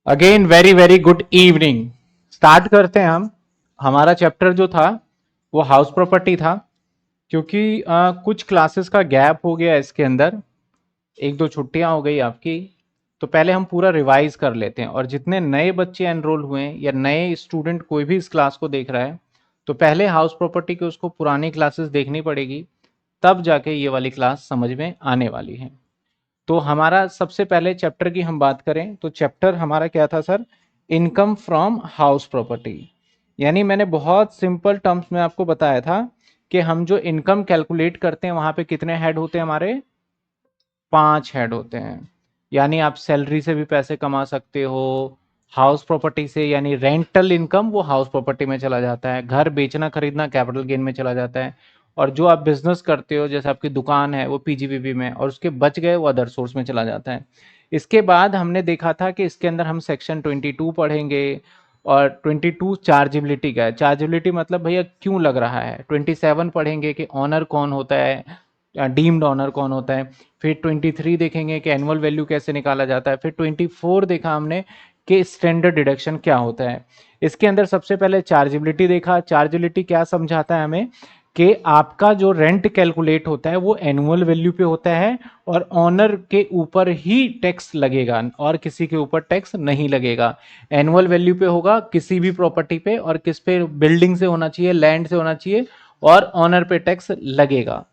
Again very very good evening. Start करते हैं हम। हमारा चैप्टर जो था वो हाउस प्रॉपर्टी था। क्योंकि कुछ क्लासेस का गैप हो गया इसके अंदर, एक दो छुट्टियां हो गई आपकी, तो पहले हम पूरा रिवाइज कर लेते हैं। और जितने नए बच्चे एनरोल हुए हैं या नए स्टूडेंट कोई भी इस क्लास को देख रहा है, तो पहले हाउस प्रॉपर्टी की उसको पुरानी क्लासेस देखनी पड़ेगी, तब जाके ये वाली क्लास समझ में आने वाली है। तो हमारा सबसे पहले चैप्टर की हम बात करें तो चैप्टर हमारा क्या था sir? Income from house property. यानी मैंने बहुत सिंपल टर्म्स में आपको बताया था कि हम जो इनकम कैलकुलेट करते हैं वहां पे कितने हेड होते हैं हमारे? 5 हेड होते हैं। यानी आप सैलरी से भी पैसे कमा सकते हो, हाउस प्रॉपर्टी से, यानी रेंटल इनकम वो हाउस प्रॉपर्टी में चला जाता है, घर बेचना खरीदना कैपिटल गेन में चला जाता है, और जो आप बिजनेस करते हो जैसे आपकी दुकान है वो पीजीबीबी में, और उसके बच गए वो अदर सोर्स में चला जाता है। इसके बाद हमने देखा था कि इसके अंदर हम सेक्शन 22 पढ़ेंगे। और 22 चार्जेबिलिटी का है। चार्जेबिलिटी मतलब भैया क्यों लग रहा है। 27 पढ़ेंगे कि ऑनर कौन होता है, डीम्ड ऑनर कौन होता है। फिर 23 देखेंगे कि एनुअल वैल्यू कैसे निकाला जाता है। फिर 24 देखा हमने कि स्टैंडर्ड डिडक्शन क्या होता है। इसके अंदर सबसे पहले चार्जेबिलिटी देखा। चार्जेबिलिटी क्या समझाता है हमें कि आपका जो रेंट कैलकुलेट होता है वो एनुअल वैल्यू पे होता है, और ऑनर के ऊपर ही टैक्स लगेगा और किसी के ऊपर टैक्स नहीं लगेगा। एनुअल वैल्यू पे होगा किसी भी प्रॉपर्टी पे, और किस पे? बिल्डिंग से होना चाहिए, लैंड से होना चाहिए, और ऑनर पे टैक्स लगेगा।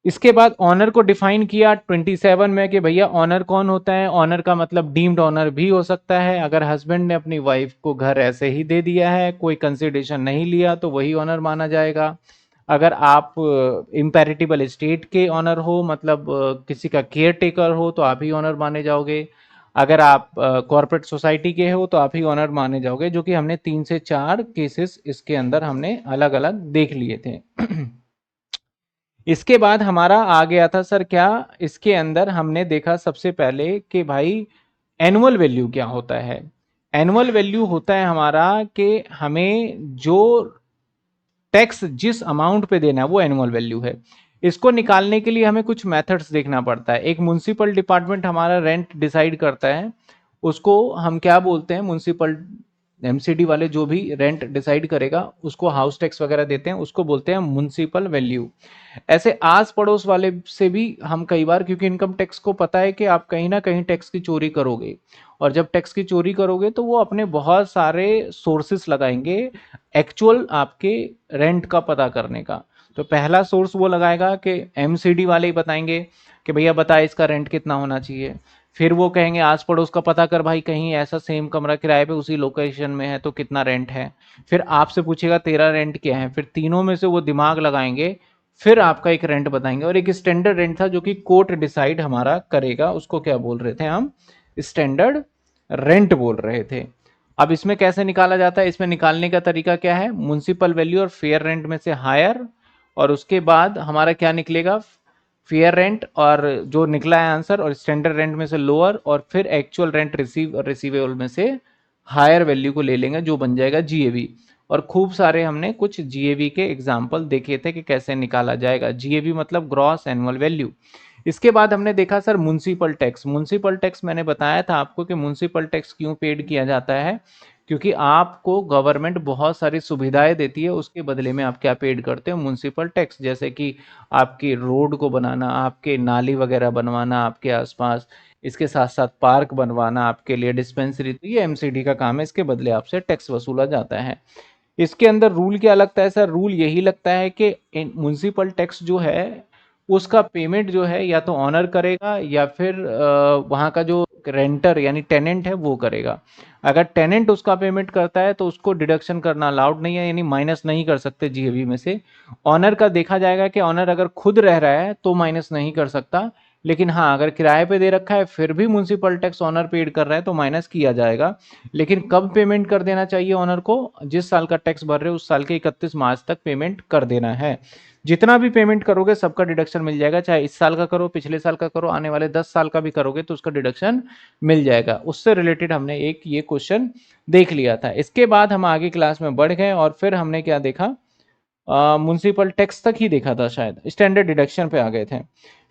इसके बाद ऑनर को डिफाइन किया 27 में कि भैया ऑनर कौन होता है। ऑनर का मतलब डीम्ड ऑनर भी हो सकता है। अगर हस्बैंड ने अपनी वाइफ को घर ऐसे ही दे दिया है, कोई कंसिडरेशन नहीं लिया, तो वही ऑनर माना जाएगा। अगर आप इम्पेरिटिबल एस्टेट के ऑनर हो, मतलब किसी का केयर टेकर हो, तो आप ही ऑनर माने जाओगे। अगर आप कॉर्पोरेट सोसाइटी के हो तो आप ही ऑनर माने जाओगे, जो कि हमने 3 से 4 केसेस इसके अंदर हमने अलग अलग देख लिए थे। इसके बाद हमारा आ गया था सर क्या? इसके अंदर हमने देखा सबसे पहले कि भाई एनुअल वैल्यू क्या होता है। एनुअल वैल्यू होता है हमारा कि हमें जो टैक्स जिस अमाउंट पे देना है वो एनुअल वैल्यू है। इसको निकालने के लिए हमें कुछ मेथड्स देखना पड़ता है। एक म्युनिसिपल डिपार्टमेंट हमारा रेंट डिसाइड करता है, उसको हम क्या बोलते हैं? म्युनिसिपल एमसीडी वाले जो भी रेंट डिसाइड करेगा उसको हाउस टैक्स वगैरह देते हैं, उसको बोलते हैं म्युनिसिपल वैल्यू। ऐसे आस पड़ोस वाले से भी हम कई बार, क्योंकि इनकम टैक्स को पता है कि आप कहीं ना कहीं टैक्स की चोरी करोगे, और जब टैक्स की चोरी करोगे तो वो अपने बहुत सारे सोर्सेस लगाएंगे एक्चुअल आपके रेंट का पता करने का। तो पहला सोर्स वो लगाएगा कि एमसीडी वाले ही बताएंगे कि भैया बता इसका रेंट कितना होना चाहिए। फिर वो कहेंगे आस पड़ोस का पता कर भाई, कहीं ऐसा सेम कमरा किराए पे उसी लोकेशन में है तो कितना रेंट है। फिर आपसे पूछेगा तेरा रेंट क्या है। फिर तीनों में से वो दिमाग लगाएंगे, फिर आपका एक रेंट बताएंगे। और एक स्टैंडर्ड रेंट था जो कि कोर्ट डिसाइड हमारा करेगा, उसको क्या बोल रहे थे हम? स्टैंडर्ड रेंट बोल रहे थे। अब इसमें कैसे निकाला जाता है? इसमें निकालने का तरीका क्या है? म्युनिसिपल वैल्यू और फेयर रेंट में से हायर, और उसके बाद हमारा क्या निकलेगा? फेयर रेंट, और जो निकला है आंसर, और स्टैंडर्ड रेंट में से लोअर, और फिर एक्चुअल रेंट रिसीवेबल में से हायर वैल्यू को ले लेंगे, जो बन जाएगा जीएवी। और खूब सारे हमने कुछ जीएवी के एग्जाम्पल देखे थे कि कैसे निकाला जाएगा। जीएवी मतलब ग्रॉस एनुअल वैल्यू। इसके बाद हमने देखा sir municipal tax. Municipal tax मैंने बताया था आपको कि म्युनिसिपल टैक्स क्यों पेड किया जाता है, क्योंकि आपको गवर्नमेंट बहुत सारी सुविधाएं देती है, उसके बदले में आप क्या पेड करते हो? Municipal tax. जैसे कि आपकी रोड को बनाना, आपके नाली वगैरह बनवाना आपके आसपास, इसके साथ साथ पार्क बनवाना आपके लिए, डिस्पेंसरी, तो ये एमसीडी का काम है, इसके बदले आपसे टैक्स वसूला जाता है। इसके अंदर रूल क्या लगता है सर? रूल यही लगता है कि म्युनिसिपल टैक्स जो है उसका पेमेंट जो है या तो ऑनर करेगा, या फिर वहाँ का जो रेंटर यानी टेनेंट है वो करेगा। अगर टेनेंट उसका पेमेंट करता है तो उसको डिडक्शन करना अलाउड नहीं है, यानी माइनस नहीं कर सकते जीएबी में से। ऑनर का देखा जाएगा कि ऑनर अगर खुद रह रहा है तो माइनस नहीं कर सकता, लेकिन हाँ अगर किराए पे दे रखा है फिर भी म्युनिसिपल टैक्स ऑनर पेड कर रहा है तो माइनस किया जाएगा। लेकिन कब पेमेंट कर देना चाहिए ऑनर को? जिस साल का टैक्स भर रहे हो उस साल के 31 मार्च तक पेमेंट कर देना है। जितना भी पेमेंट करोगे सबका डिडक्शन मिल जाएगा, चाहे इस साल का करो, पिछले साल का करो, आने वाले 10 साल का भी करोगे तो उसका डिडक्शन मिल जाएगा। उससे रिलेटेड हमने एक ये क्वेश्चन देख लिया था। इसके बाद हम आगे क्लास में बढ़ गए और फिर हमने क्या देखा? म्युनिसिपल टैक्स तक ही देखा था, शायद स्टैंडर्ड डिडक्शन पे आ गए थे।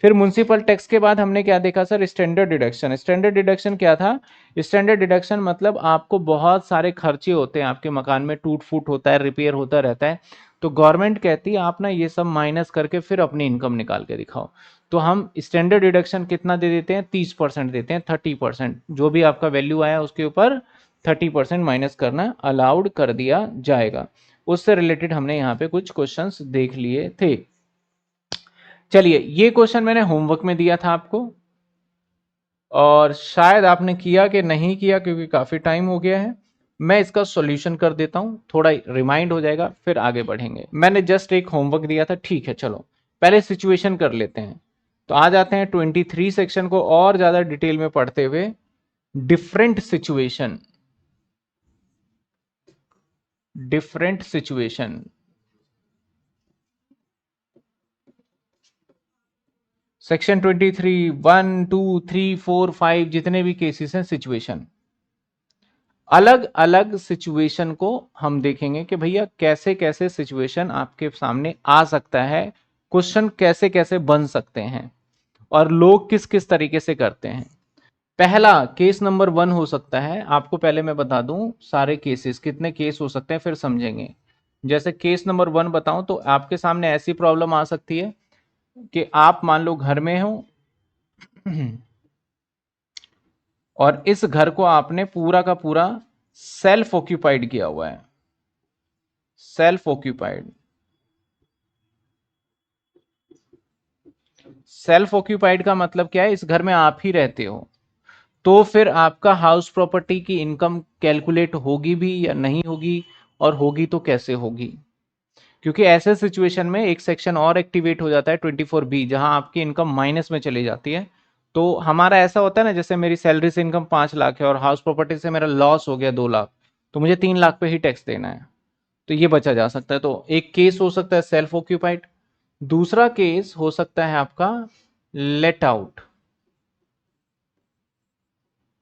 फिर म्युनिसिपल टैक्स के बाद हमने क्या देखा sir, standard deduction. Standard deduction क्या था? स्टैंडर्ड डिडक्शन मतलब आपको बहुत सारे खर्चे होते हैं, आपके मकान में टूट फूट होता है, रिपेयर होता रहता है, तो गवर्नमेंट कहती है आप ना ये सब माइनस करके फिर अपनी इनकम निकाल के दिखाओ। तो हम स्टैंडर्ड डिडक्शन कितना दे देते हैं, 30% देते हैं, 30%, जो भी आपका वैल्यू आया उसके ऊपर 30% माइनस करना अलाउड कर दिया जाएगा। उससे रिलेटेड हमने यहाँ पे कुछ क्वेश्चंस देख लिए थे। चलिए, ये क्वेश्चन मैंने होमवर्क में दिया था आपको, और शायद आपने किया कि नहीं किया, क्योंकि काफी टाइम हो गया है। मैं इसका सॉल्यूशन कर देता हूं, थोड़ा रिमाइंड हो जाएगा, फिर आगे बढ़ेंगे। मैंने जस्ट एक होमवर्क दिया था, ठीक है। चलो पहले सिचुएशन कर लेते हैं। तो आ जाते हैं 23 सेक्शन को और ज्यादा डिटेल में पढ़ते हुए। Different situation, different situation, section 23, 1, 2, 3, 4, 5 जितने भी केसेस हैं, सिचुएशन, अलग अलग सिचुएशन को हम देखेंगे कि भैया कैसे कैसे सिचुएशन आपके सामने आ सकता है, क्वेश्चन कैसे कैसे बन सकते हैं, और लोग किस किस तरीके से करते हैं। पहला केस नंबर 1 हो सकता है, आपको पहले मैं बता दूं सारे केसेस कितने केस हो सकते हैं, फिर समझेंगे। जैसे केस नंबर 1 बताऊं तो आपके सामने ऐसी प्रॉब्लम आ सकती है कि आप मान लो घर में हो और इस घर को आपने पूरा का पूरा सेल्फ ऑक्यूपाइड किया हुआ है। सेल्फ ऑक्यूपाइड, सेल्फ ऑक्यूपाइड का मतलब क्या है, इस घर में आप ही रहते हो। तो फिर आपका हाउस प्रॉपर्टी की इनकम कैलकुलेट होगी भी या नहीं होगी, और होगी तो कैसे होगी? क्योंकि ऐसे सिचुएशन में एक सेक्शन और एक्टिवेट हो जाता है 24B, जहां आपकी इनकम माइनस में चली जाती है। तो हमारा ऐसा होता है ना, जैसे मेरी सैलरी से इनकम 5 लाख है और हाउस प्रॉपर्टी से मेरा लॉस हो गया 2 लाख, तो मुझे 3 लाख पे ही टैक्स देना है, तो ये बचा जा सकता है। तो एक केस हो सकता है सेल्फ ऑक्यूपाइड। दूसरा केस हो सकता है आपका लेट आउट।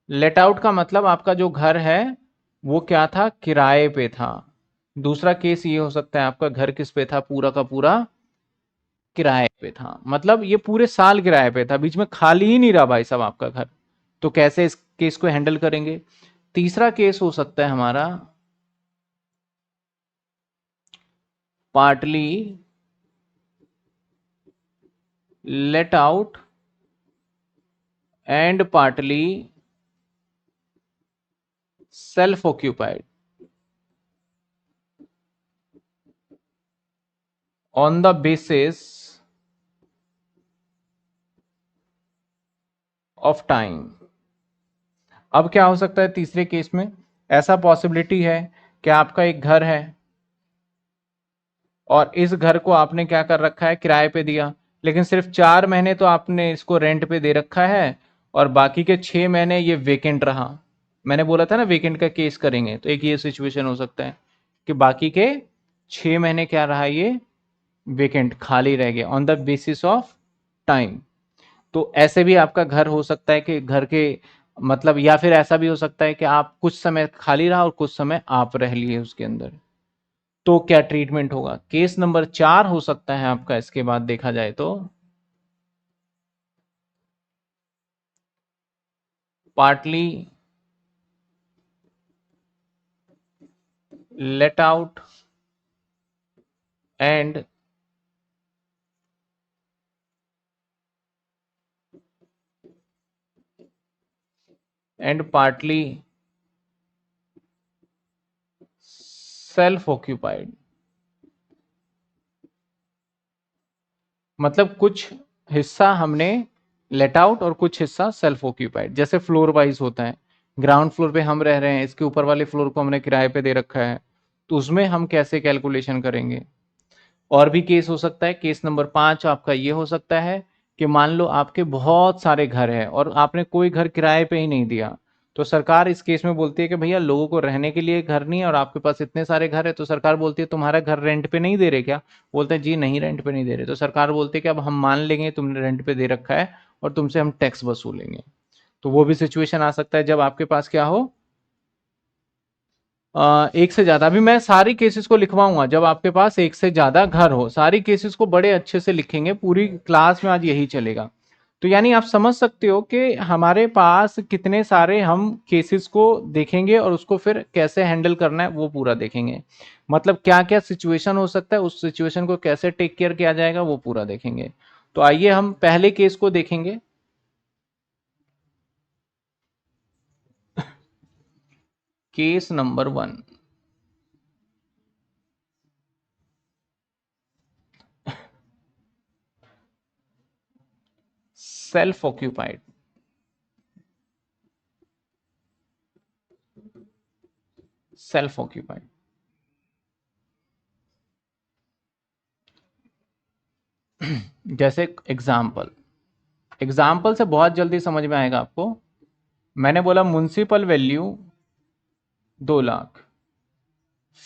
लेट आउट का मतलब आपका जो घर है वो क्या था, किराए पे था। दूसरा केस ये हो सकता है आपका घर किस पे था, पूरा का पूरा किराए पे था, मतलब ये पूरे साल किराए पे था, बीच में खाली ही नहीं रहा भाई साहब आपका घर। तो कैसे इस केस को हैंडल करेंगे? तीसरा केस हो सकता है हमारा partly let out and partly self occupied on the basis of time. अब क्या हो सकता है तीसरे केस में? ऐसा पॉसिबिलिटी है कि आपका एक घर है और इस घर को आपने क्या कर रखा है, किराए पे दिया, लेकिन सिर्फ 4 महीने तो आपने इसको रेंट पे दे रखा है, और बाकी के 6 महीने ये वेकेंट रहा। मैंने बोला था ना वेकेंट का केस करेंगे, तो एक ये सिचुएशन हो सकता है कि बाकी के 6 महीने क्या रहा, ये वेकेंट खाली रह गया on the basis of time. तो ऐसे भी आपका घर हो सकता है कि घर के मतलब, या फिर ऐसा भी हो सकता है कि आप कुछ समय खाली रहा और कुछ समय आप रह लिए उसके अंदर। तो क्या ट्रीटमेंट होगा? केस नंबर 4 हो सकता है आपका, इसके बाद देखा जाए तो partly let out and partly self occupied. मतलब कुछ हिस्सा हमने लेट आउट और कुछ हिस्सा सेल्फ ऑक्यूपाइड, जैसे फ्लोर वाइज होता है। ग्राउंड फ्लोर पे हम रह रहे हैं, इसके ऊपर वाले फ्लोर को हमने किराए पे दे रखा है, तो उसमें हम कैसे कैलकुलेशन करेंगे? और भी केस हो सकता है। केस नंबर 5 आपका ये हो सकता है कि मान लो आपके बहुत सारे घर हैं और आपने कोई घर किराए पे ही नहीं दिया, तो सरकार इस केस में बोलती है कि भैया लोगों को रहने के लिए घर नहीं है और आपके पास इतने सारे घर है, तो सरकार बोलती है तुम्हारा घर रेंट पे नहीं दे रहे क्या? बोलते हैं जी नहीं, रेंट पे नहीं दे रहे। तो सरकार बोलती है कि अब हम मान लेंगे तुमने रेंट पे दे रखा है और तुमसे हम टैक्स वसूलेंगे। तो वो भी सिचुएशन आ सकता है जब आपके पास क्या हो, एक से ज्यादा, अभी मैं सारी केसेस को लिखवाऊंगा जब आपके पास एक से ज्यादा घर हो, सारी केसेस को बड़े अच्छे से लिखेंगे, पूरी क्लास में आज यही चलेगा। तो यानी आप समझ सकते हो कि हमारे पास कितने सारे हम केसेस को देखेंगे और उसको फिर कैसे हैंडल करना है वो पूरा देखेंगे। मतलब क्या क्या सिचुएशन हो सकता है, उस सिचुएशन को कैसे टेक केयर किया जाएगा वो पूरा देखेंगे। तो आइए हम पहले केस को देखेंगे। Case number 1। Self occupied. Self occupied. जैसे एग्जाम्पल, एग्जाम्पल से बहुत जल्दी समझ में आएगा आपको। मैंने बोला municipal value 2 lakh,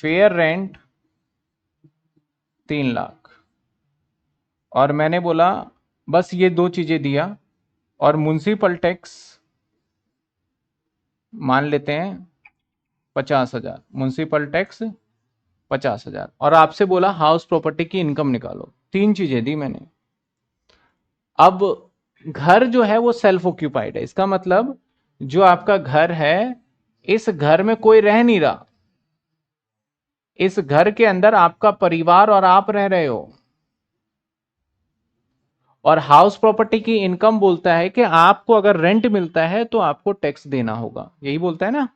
fair rent 3 lakh, और मैंने बोला बस ये दो चीजें दिया, और म्युनिसिपल टैक्स मान लेते हैं 50,000, म्युनिसिपल टैक्स 50,000, और आपसे बोला हाउस प्रॉपर्टी की इनकम निकालो। तीन चीजें दी मैंने। अब घर जो है वो सेल्फ ऑक्यूपाइड है, इसका मतलब जो आपका घर है, इस घर में कोई रह नहीं रहा, इस घर के अंदर आपका परिवार और आप रह रहे हो। और हाउस प्रॉपर्टी की इनकम बोलता है कि आपको अगर रेंट मिलता है तो आपको टैक्स देना होगा, यही बोलता है ना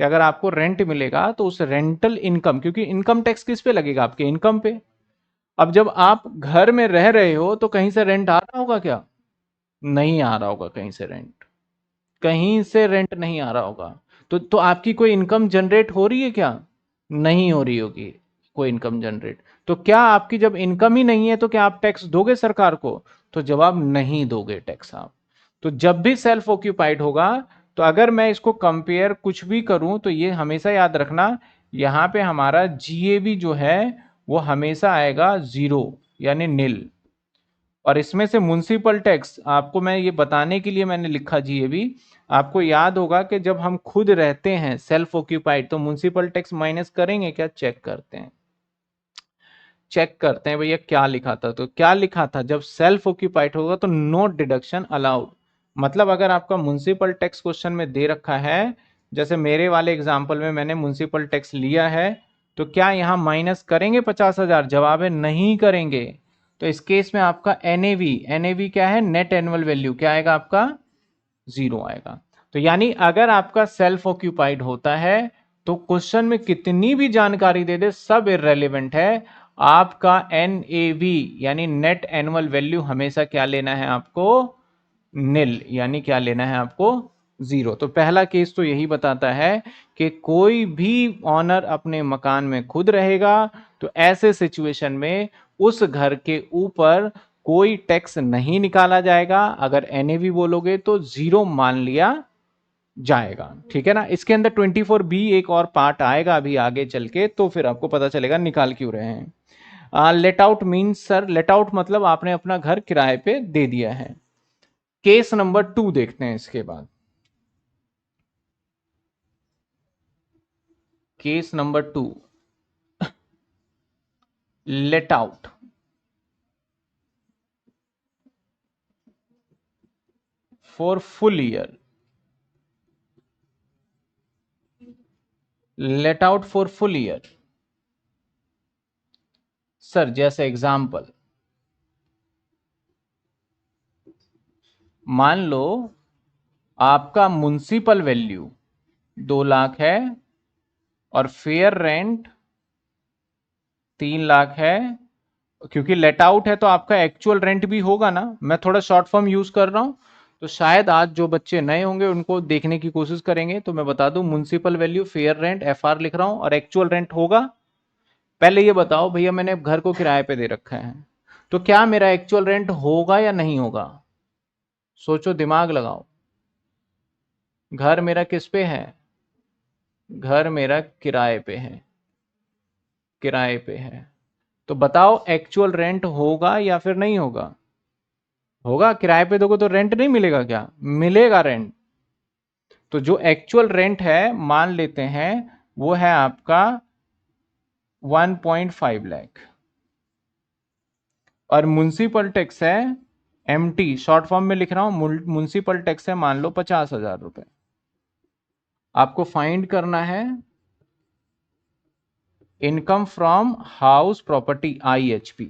कि अगर आपको रेंट मिलेगा तो उस रेंटल इनकम, क्योंकि इनकम टैक्स किस पे लगेगा, आपके इनकम पे। अब जब आप घर में रह रहे हो तो कहीं से रेंट आ रहा होगा क्या? नहीं आ रहा होगा कहीं से रेंट, कहीं से रेंट नहीं आ रहा होगा। तो आपकी कोई इनकम जनरेट हो रही है क्या? नहीं हो रही होगी कोई इनकम जनरेट। तो क्या आपकी जब इनकम ही नहीं है तो क्या आप टैक्स दोगे सरकार को? तो जवाब नहीं दोगे टैक्स आप। तो जब भी सेल्फ ऑक्यूपाइड होगा, तो अगर मैं इसको कंपेयर कुछ भी करूं तो ये हमेशा याद रखना, यहां पे हमारा जीएबी जो है वो हमेशा आएगा जीरो, यानी नील। और इसमें से म्युनिसिपल टैक्स आपको मैं ये बताने के लिए मैंने लिखा जीएबी। आपको याद होगा कि जब हम खुद रहते हैं सेल्फ ऑक्यूपाइड तो म्युनिसिपल टैक्स माइनस करेंगे क्या? चेक करते हैं, चेक करते हैं भैया क्या लिखा था। तो क्या लिखा था, जब सेल्फ ऑक्यूपाइड होगा तो नो डिडक्शन अलाउड। मतलब अगर आपका म्युनिसिपल टैक्स क्वेश्चन में दे रखा है, जैसे मेरे वाले एग्जाम्पल में मैंने म्युनिसिपल टैक्स लिया है, तो क्या यहां माइनस करेंगे 50,000? जवाब है नहीं करेंगे। तो इस केस में आपका एनएवी, एनएवी क्या है, नेट एनुअल वैल्यू, क्या आएगा आपका? जीरो आएगा। तो यानी अगर आपका सेल्फ ऑक्यूपाइड होता है तो क्वेश्चन में कितनी भी जानकारी दे दे सब इररेलेवेंट है। आपका एनएवी यानी नेट एनुअल वैल्यू हमेशा क्या लेना है आपको? निल, यानी क्या लेना है आपको? जीरो। तो पहला केस तो यही बताता है कि कोई भी ऑनर अपने मकान में खुद रहेगा तो ऐसे सिचुएशन में उस घर के ऊपर कोई टैक्स नहीं निकाला जाएगा। अगर एनएवी बोलोगे तो जीरो मान लिया जाएगा, ठीक है ना। इसके अंदर 24B एक और पार्ट आएगा अभी आगे चल के, तो फिर आपको पता चलेगा निकाल क्यों रहे हैं। Let out means, sir let out मतलब आपने अपना घर किराए पे दे दिया है। केस नंबर 2 देखते हैं इसके बाद। Case number 2, let out for full year. Let out for full year, sir जैसे एग्जाम्पल मान लो आपका म्युनिसिपल वैल्यू 2 लाख है और फेयर रेंट 3 लाख है। क्योंकि लेट आउट है तो आपका एक्चुअल रेंट भी होगा ना, मैं थोड़ा शॉर्ट फॉर्म यूज कर रहा हूं, तो शायद आज जो बच्चे नए होंगे उनको देखने की कोशिश करेंगे। तो मैं बता दूं municipal value, fair rent, FR लिख रहा हूं और एक्चुअल रेंट होगा। पहले ये बताओ भैया, मैंने घर को किराए पे दे रखा है, तो क्या मेरा एक्चुअल रेंट होगा या नहीं होगा? सोचो, दिमाग लगाओ। घर मेरा किस पे है? घर मेरा किराए पे है, किराए पे है। तो बताओ एक्चुअल रेंट होगा या फिर नहीं होगा? होगा, किराए पे दोगे तो रेंट नहीं मिलेगा क्या? मिलेगा रेंट। तो जो एक्चुअल रेंट है मान लेते हैं वो है आपका 1.5 लाख। और म्युनिसिपल टैक्स है एमटी, शॉर्ट फॉर्म में लिख रहा हूं, म्युनिसिपल टैक्स है मान लो 50,000 रुपए। आपको फाइंड करना है income from house property IHP।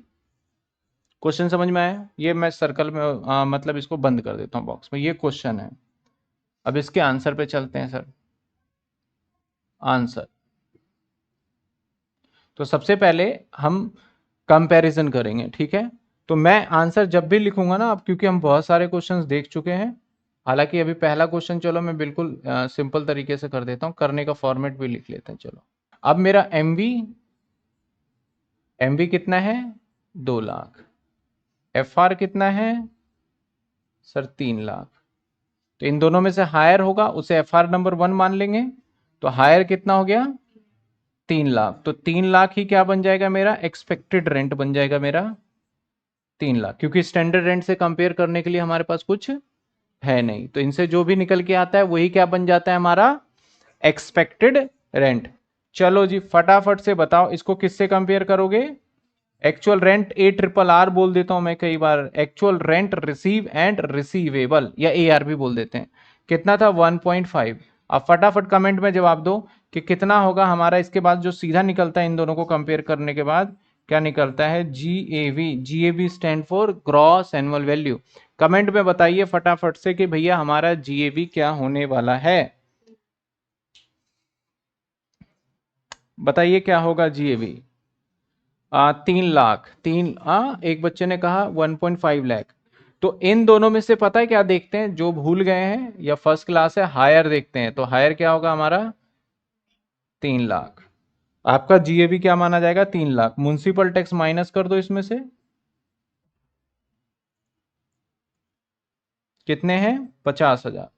Question समझ में आया? ये मैं सर्कल में मतलब इसको बंद कर देता हूं बॉक्स में, ये क्वेश्चन है। अब इसके आंसर पे चलते हैं सर। आंसर तो सबसे पहले हम कंपैरिजन करेंगे, ठीक है? तो मैं आंसर जब भी लिखूंगा ना, अब क्योंकि हम बहुत सारे क्वेश्चंस देख चुके हैं, हालांकि अभी पहला क्वेश्चन चलो मैं बिल्कुल सिंपल तरीके से कर देता हूं, करने का फॉर्मेट भी लिख लेते हैं। चलो अब मेरा एमवी कितना है? 2 लाख। FR कितना है सर? 3 लाख। तो इन दोनों में से हायर होगा, उसे FR नंबर 1 मान लेंगे। तो हायर कितना हो गया? 3 लाख। तो 3 लाख ही क्या बन जाएगा मेरा? एक्सपेक्टेड रेंट बन जाएगा मेरा 3 लाख, क्योंकि स्टैंडर्ड रेंट से कंपेयर करने के लिए हमारे पास कुछ है नहीं। तो इनसे जो भी निकल के आता है वही क्या बन जाता है हमारा? Expected rent. चलो जी फटाफट से बताओ, इसको किससे कंपेयर करोगे? एक्चुअल रेंट, ARRR बोल देता हूं मैं कई बार, actual rent receive and receivable, या AR भी बोल देते हैं। कितना था? 1.5। अब फटाफट कमेंट में जवाब दो कि कितना होगा हमारा। इसके बाद जो सीधा निकलता है इन दोनों को कंपेयर करने के बाद, क्या निकलता है? GAV stand for gross annual value. Comment में बताइए फटाफट से कि भैया हमारा GAV क्या होने वाला है। बताइए क्या होगा GAV? 3 लाख। एक बच्चे ने कहा 1.5 लाख। तो इन दोनों में से पता है क्या देखते हैं, जो भूल गए हैं या फर्स्ट क्लास है, हायर देखते हैं। तो हायर क्या होगा हमारा? 3 लाख। आपका GAV क्या माना जाएगा? 3 लाख। म्युनिसिपल टैक्स माइनस कर दो इसमें से, कितने हैं? 50,000।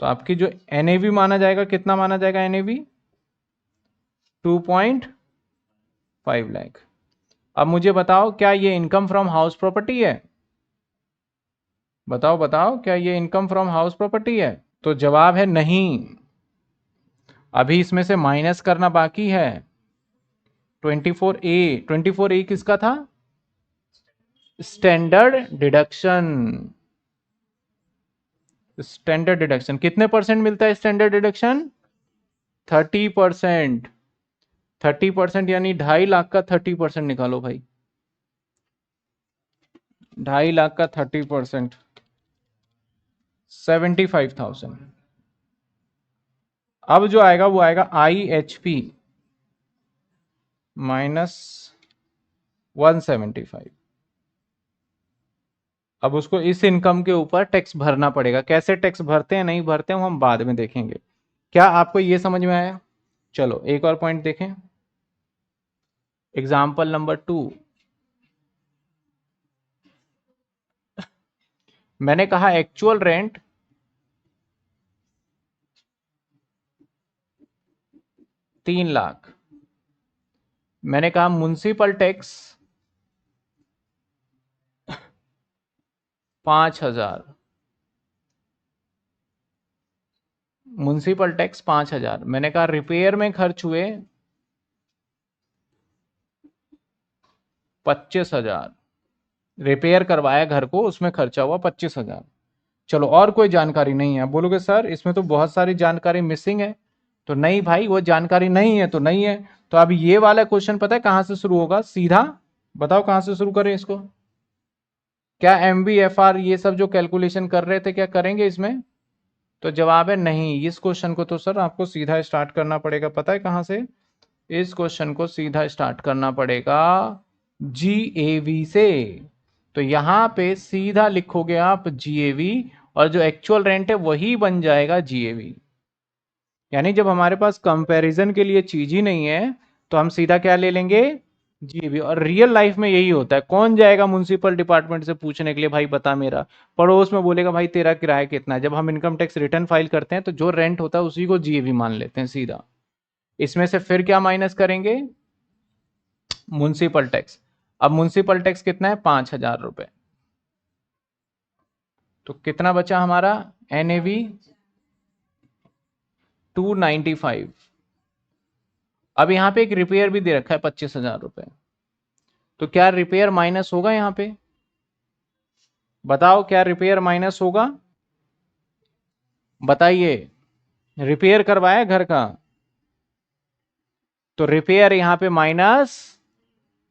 तो आपकी जो NAV माना जाएगा, कितना माना जाएगा NAV? 2.5 लाख। अब मुझे बताओ क्या ये इनकम फ्रॉम हाउस प्रॉपर्टी है? बताओ बताओ, क्या ये इनकम फ्रॉम हाउस प्रॉपर्टी है? तो जवाब है नहीं। अभी इसमें से माइनस करना बाकी है। 24A किसका था? Standard deduction. स्टैंडर्ड डिडक्शन कितने परसेंट मिलता है? Standard deduction 30%। 30% यानी 2.5 लाख का 30% निकालो भाई। 2.5 लाख का 30%, 75,000। अब जो आएगा वो आएगा IHP माइनस 175। अब उसको इस इनकम के ऊपर टैक्स भरना पड़ेगा। कैसे टैक्स भरते हैं नहीं भरते हैं वो हम बाद में देखेंगे। क्या आपको ये समझ में आया? चलो एक और पॉइंट देखें। Example number 2। मैंने कहा एक्चुअल रेंट 3 लाख। मैंने कहा म्युनिसिपल टैक्स 5,000। Municipal tax 5,000। मैंने कहा रिपेयर में खर्च हुए 25,000। रिपेयर करवाया घर को, उसमें खर्चा हुआ 25,000। चलो और कोई जानकारी नहीं है? बोलोगे सर इसमें तो बहुत सारी जानकारी मिसिंग है। तो नहीं भाई, वो जानकारी नहीं है तो नहीं है। तो अब ये वाला क्वेश्चन पता है कहां से शुरू होगा? सीधा बताओ कहां से शुरू करें इसको? क्या MVFR ये सब जो कैलकुलेशन कर रहे थे क्या करेंगे इसमें? तो जवाब है नहीं। इस क्वेश्चन को तो सर आपको सीधा स्टार्ट करना पड़ेगा, पता है कहां से? इस क्वेश्चन को सीधा स्टार्ट करना पड़ेगा GAV से। तो यहां पे सीधा लिखोगे आप GAV, और जो एक्चुअल रेंट है वही बन जाएगा GAV। यानी जब हमारे पास कंपैरिजन के लिए चीज ही नहीं है तो हम सीधा क्या ले लेंगे? GAV। और रियल लाइफ में यही होता है। कौन जाएगा म्युनिसिपल डिपार्टमेंट से पूछने के लिए भाई बता मेरा पड़ोस में बोलेगा भाई तेरा किराया कितना है? जब हम इनकम टैक्स रिटर्न फाइल करते हैं तो जो रेंट होता है उसी को GAV मान लेते हैं सीधा। इसमें से फिर क्या माइनस करेंगे? Municipal tax. अब म्युनिसिपल टैक्स कितना है? 5,000 रुपए। तो कितना बचा हमारा? NAV 295। अब यहाँ पे एक रिपेयर भी दे रखा है 25,000 रुपए, तो क्या रिपेयर माइनस होगा यहाँ पे? बताओ क्या रिपेयर माइनस होगा? बताइए। रिपेयर करवाया घर का, तो रिपेयर यहां पे माइनस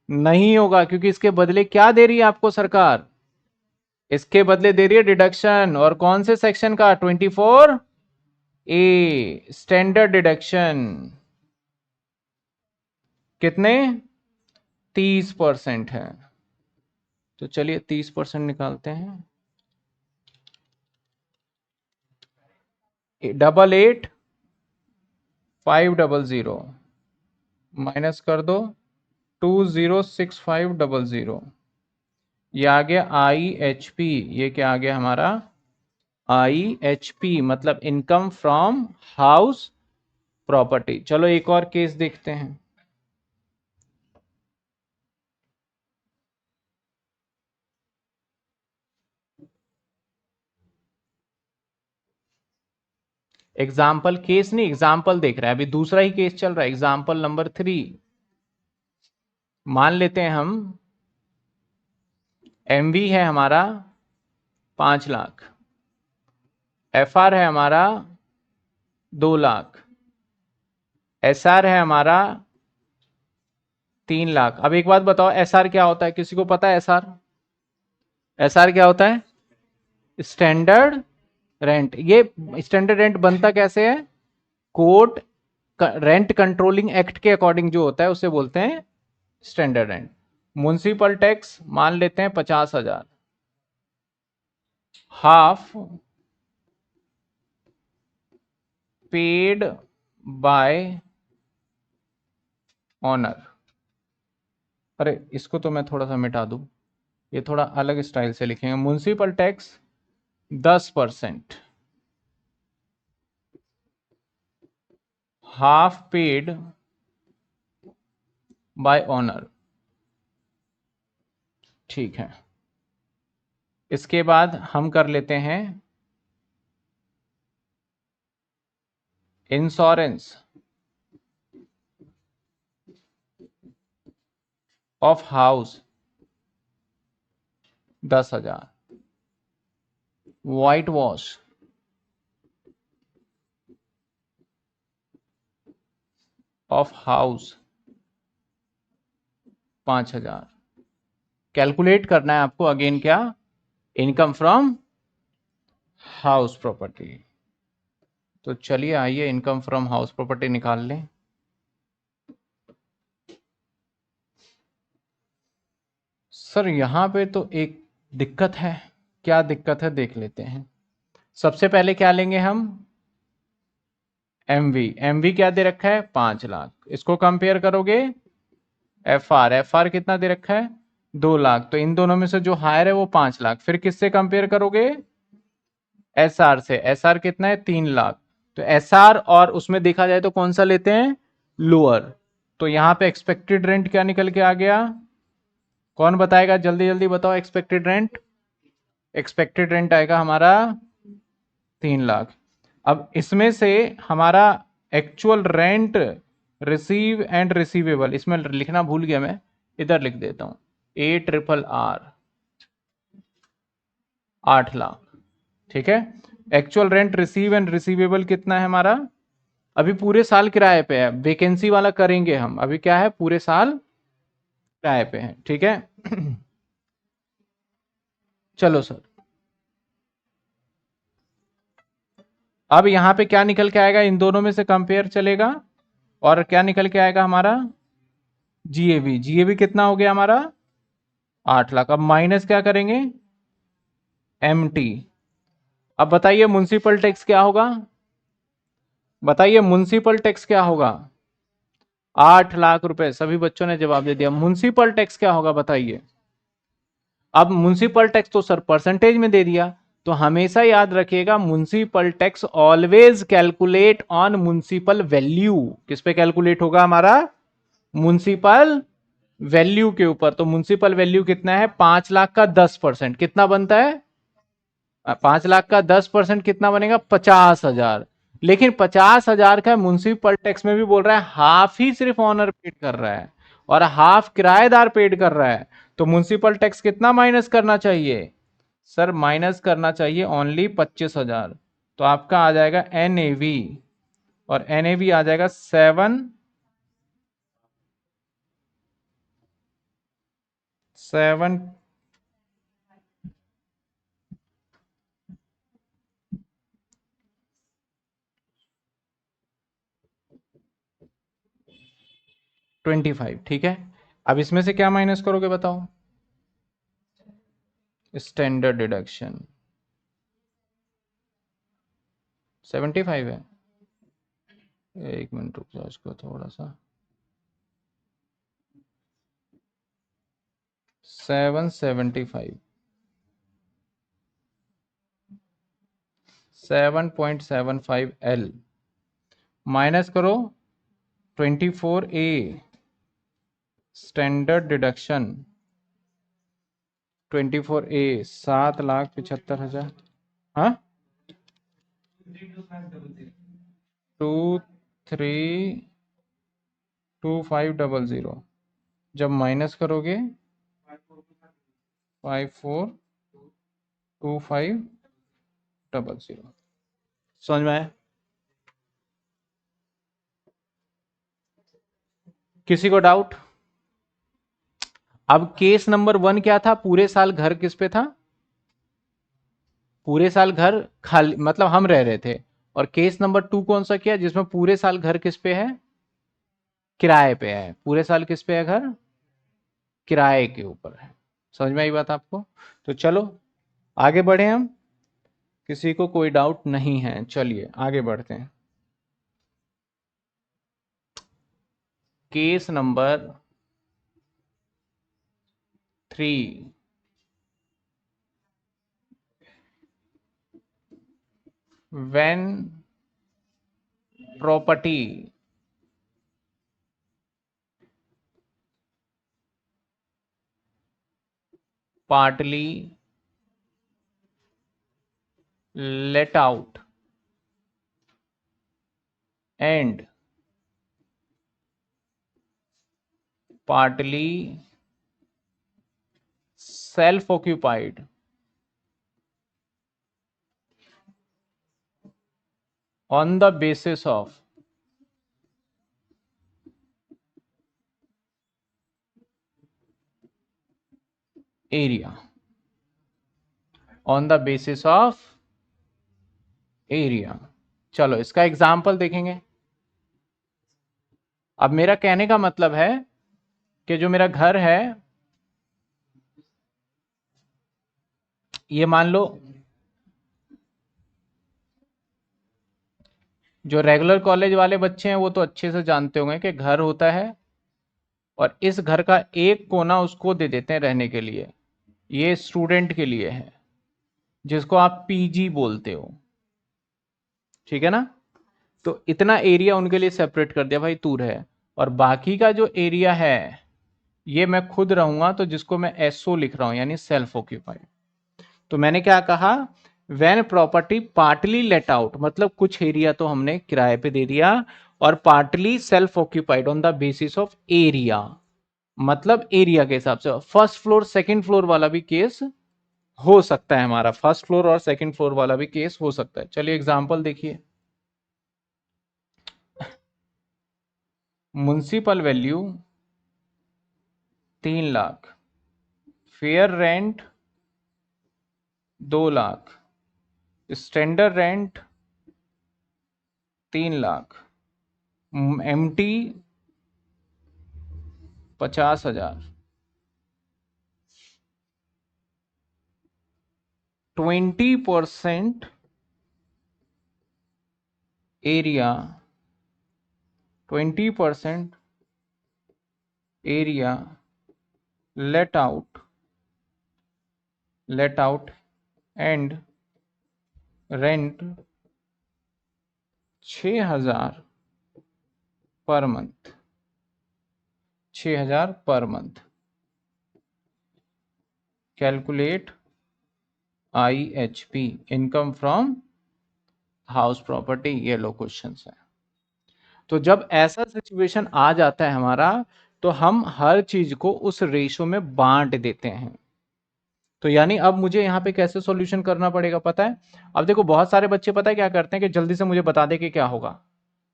नहीं होगा, क्योंकि इसके बदले क्या दे रही है आपको सरकार? इसके बदले दे रही है डिडक्शन। और कौन से सेक्शन का? 24A standard deduction. कितने? 30% है। तो चलिए 30% निकालते हैं। 88,500 माइनस कर दो 20,6500। ये आ गया IHP। ये क्या आ गया हमारा? IHP मतलब इनकम फ्रॉम हाउस प्रॉपर्टी। चलो एक और केस देखते हैं। एग्जाम्पल केस नहीं, एग्जाम्पल देख रहे हैं, अभी दूसरा ही केस चल रहा है। एग्जाम्पल नंबर 3 मान लेते हैं हम। MV है हमारा 5 लाख, FR है हमारा 2 लाख, SR है हमारा 3 लाख। अब एक बात बताओ, SR क्या होता है? किसी को पता है SR क्या होता है? Standard rent. ये स्टैंडर्ड रेंट बनता कैसे है? कोर्ट रेंट कंट्रोलिंग एक्ट के अकॉर्डिंग जो होता है उसे बोलते हैं स्टैंडर्ड रेंट। म्युनिसिपल टैक्स मान लेते हैं 50,000, हाफ पेड बाय ऑनर। अरे इसको तो मैं थोड़ा सा मिटा दूं, ये थोड़ा अलग स्टाइल से लिखेंगे। Municipal tax 10%, half paid by honour. ठीक है। इसके बाद हम कर लेते हैं insurance of house 10,000, white wash off house 5,000। Calculate करना है आपको अगेन क्या? Income from house property. तो चलिए आइए इनकम फ्रॉम हाउस प्रॉपर्टी निकाल लें। सर यहाँ पे तो एक दिक्कत है। क्या दिक्कत है देख लेते हैं। सबसे पहले क्या लेंगे हम? MV क्या दे रखा है? 5 लाख। इसको कंपेयर करोगे FR कितना दे रखा है? 2 लाख। तो इन दोनों में से जो हायर है वो 5 लाख। फिर किससे कंपेयर करोगे? SR से। SR कितना है? 3 लाख। तो SR और उसमें देखा जाए तो कौन सा लेते हैं? लोअर। तो यहाँ पे एक्सपेक्टेड रेंट क्या निकल के आ गया? कौन बताएगा? जल्दी जल्दी बताओ। एक्सपेक्टेड रेंट आएगा हमारा 3 लाख। अब इसमें से हमारा actual rent receive and receivable, इसमें लिखना भूल गया मैं, इधर लिख देता हूं। ARRR 8 लाख। ठीक है। Actual rent receive and receivable कितना है हमारा? अभी पूरे साल किराए पे है, वैकेंसी वाला करेंगे हम। अभी क्या है? पूरे साल किराए पे है। ठीक है। चलो सर, अब यहां पे क्या निकल के आएगा? इन दोनों में से कंपेयर चलेगा और क्या निकल के आएगा हमारा? GAV कितना हो गया हमारा? 8 लाख। अब माइनस क्या करेंगे? MT। अब बताइए म्युनिसिपल टैक्स क्या होगा? बताइए म्युनिसिपल टैक्स क्या होगा? 8 लाख रुपए। सभी बच्चों ने जवाब दे दिया। म्युनिसिपल टैक्स क्या होगा बताइए? अब म्युनिसिपल टैक्स तो सर परसेंटेज में दे दिया, तो हमेशा याद रखिएगा municipal tax always calculate on municipal value. किस पे कैलकुलेट होगा हमारा? म्युनिसिपल वैल्यू के ऊपर। तो म्युनिसिपल वैल्यू कितना है? 5 लाख का 10% कितना बनता है? 5 लाख का 10% कितना बनेगा? 50,000। लेकिन 50,000 का म्युनिसिपल टैक्स में भी बोल रहा है हाफ ही सिर्फ ऑनर पेड कर रहा है और हाफ किराएदार पेड कर रहा है, तो म्युनिसिपल टैक्स कितना माइनस करना चाहिए सर? माइनस करना चाहिए ओनली 25,000। तो आपका आ जाएगा एनएवी, और एनएवी आ जाएगा 7 25। ठीक है, अब इसमें से क्या माइनस करोगे बताओ? स्टैंडर्ड डिडक्शन 75 है। एक मिनट रुक जाओ इसको थोड़ा सा। 775, 7.75 L माइनस करो 24A स्टैंडर्ड डिडक्शन 24A 7,75,000। हाँ 232500 जब माइनस करोगे 542500। समझ में आया? किसी को डाउट? अब केस नंबर 1 क्या था? पूरे साल घर किस पे था? पूरे साल घर खाली, मतलब हम रह रहे थे। और केस नंबर 2 कौन सा किया जिसमें पूरे साल घर किस पे है? किराए पे है। पूरे साल किस पे है घर? किराए के ऊपर है। समझ में आई बात आपको? तो चलो आगे बढ़े हम। किसी को कोई डाउट नहीं है? चलिए आगे बढ़ते हैं। Case number 3, when property partly let out and partly self occupied on the basis of area, on the basis of area. चलो इसका एग्जाम्पल देखेंगे। अब मेरा कहने का मतलब है कि जो मेरा घर है, ये मान लो जो रेगुलर कॉलेज वाले बच्चे हैं वो तो अच्छे से जानते होंगे कि घर होता है और इस घर का एक कोना उसको दे देते हैं रहने के लिए, ये स्टूडेंट के लिए है जिसको आप पीजी बोलते हो। ठीक है ना? तो इतना एरिया उनके लिए सेपरेट कर दिया, भाई तू रहे। और बाकी का जो एरिया है ये मैं खुद रहूंगा, तो जिसको मैं एसओ लिख रहा हूं यानी सेल्फ ऑक्यूपाइड। तो मैंने क्या कहा? When property partly let out, मतलब कुछ एरिया तो हमने किराए पे दे दिया, और partly self occupied on the basis of area, मतलब एरिया के हिसाब से। फर्स्ट फ्लोर सेकंड फ्लोर वाला भी केस हो सकता है हमारा, फर्स्ट फ्लोर और सेकंड फ्लोर वाला भी केस हो सकता है। चलिए एग्जांपल देखिए। Municipal value 3 lakh, fair rent 2 lakh, standard rent 3 lakh, MT 50,000, 20% area, 20% area let out and rent 6,000 per month, 6,000 per month. Calculate IHP, income from house property, ये लो क्वेश्चन है। तो जब ऐसा सिचुएशन आ जाता है हमारा, तो हम हर चीज को उस रेशो में बांट देते हैं। तो यानी अब मुझे यहाँ पे कैसे सॉल्यूशन करना पड़ेगा पता है? अब देखो बहुत सारे बच्चे पता है क्या करते हैं कि जल्दी से मुझे बता दे कि क्या होगा।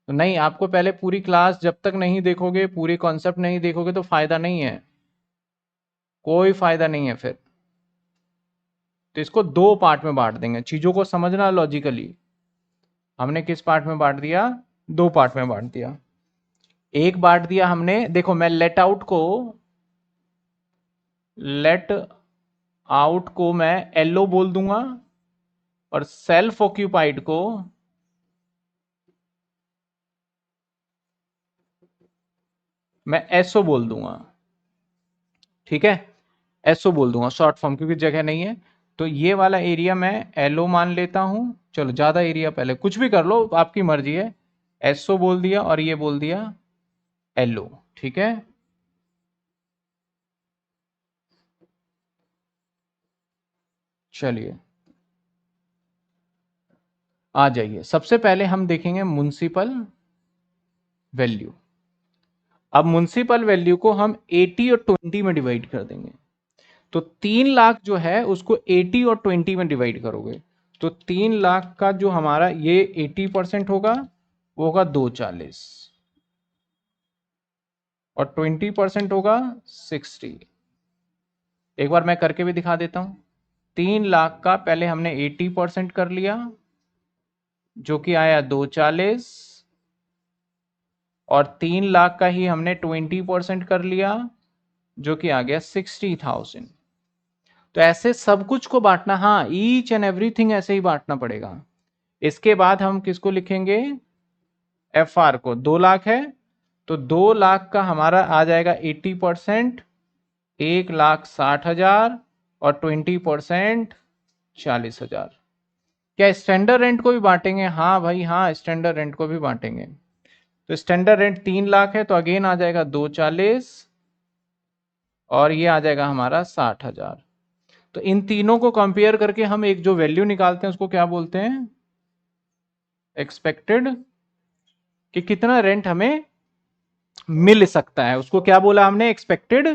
तो नहीं, आपको पहले पूरी क्लास जब तक नहीं देखोगे, पूरी कॉन्सेप्ट नहीं देखोगे तो फायदा नहीं है, कोई फायदा नहीं है फिर। तो इसको दो पार्ट में बांट देंगे, चीजों को समझना लॉजिकली। हमने किस पार्ट में बांट दिया? दो पार्ट में बांट दिया। एक बांट दिया हमने, देखो मैं लेट आउट को मैं एलो बोल दूंगा, और सेल्फ ऑक्यूपाइड को मैं एसओ बोल दूंगा। ठीक है, एसओ बोल दूंगा शॉर्ट फॉर्म, क्योंकि जगह नहीं है। तो ये वाला एरिया मैं एलओ मान लेता हूं। चलो ज्यादा एरिया, पहले कुछ भी कर लो, आपकी मर्जी है। एसओ बोल दिया और ये बोल दिया एलओ। ठीक है, चलिए आ जाइए। सबसे पहले हम देखेंगे म्युनिसिपल वैल्यू। अब म्युनिसिपल वैल्यू को हम 80 और 20 में डिवाइड कर देंगे। तो 3 लाख जो है उसको 80 और 20 में डिवाइड करोगे, तो 3 लाख का जो हमारा ये 80% होगा, वो होगा 240, और 20% होगा 60। एक बार मैं करके भी दिखा देता हूं। 3 लाख का पहले हमने 80% कर लिया, जो कि आया 240, और 3 लाख का ही हमने 20% कर लिया, जो कि आ गया 60,000। तो ऐसे सब कुछ को बांटना, हाँ ईच एंड एवरीथिंग ऐसे ही बांटना पड़ेगा। इसके बाद हम किसको लिखेंगे? एफ आर को। 2 लाख है, तो 2 लाख का हमारा आ जाएगा 80%, 1,60,000, और 20% 40,000। क्या स्टैंडर्ड रेंट को भी बांटेंगे? हाँ भाई हाँ, स्टैंडर्ड रेंट को भी बांटेंगे। तो स्टैंडर्ड रेंट 3 लाख है, तो अगेन आ जाएगा 240, और ये आ जाएगा हमारा 60,000। तो इन तीनों को कंपेयर करके हम एक जो वैल्यू निकालते हैं उसको क्या बोलते हैं? एक्सपेक्टेड, कि कितना रेंट हमें मिल सकता है, उसको क्या बोला हमने? एक्सपेक्टेड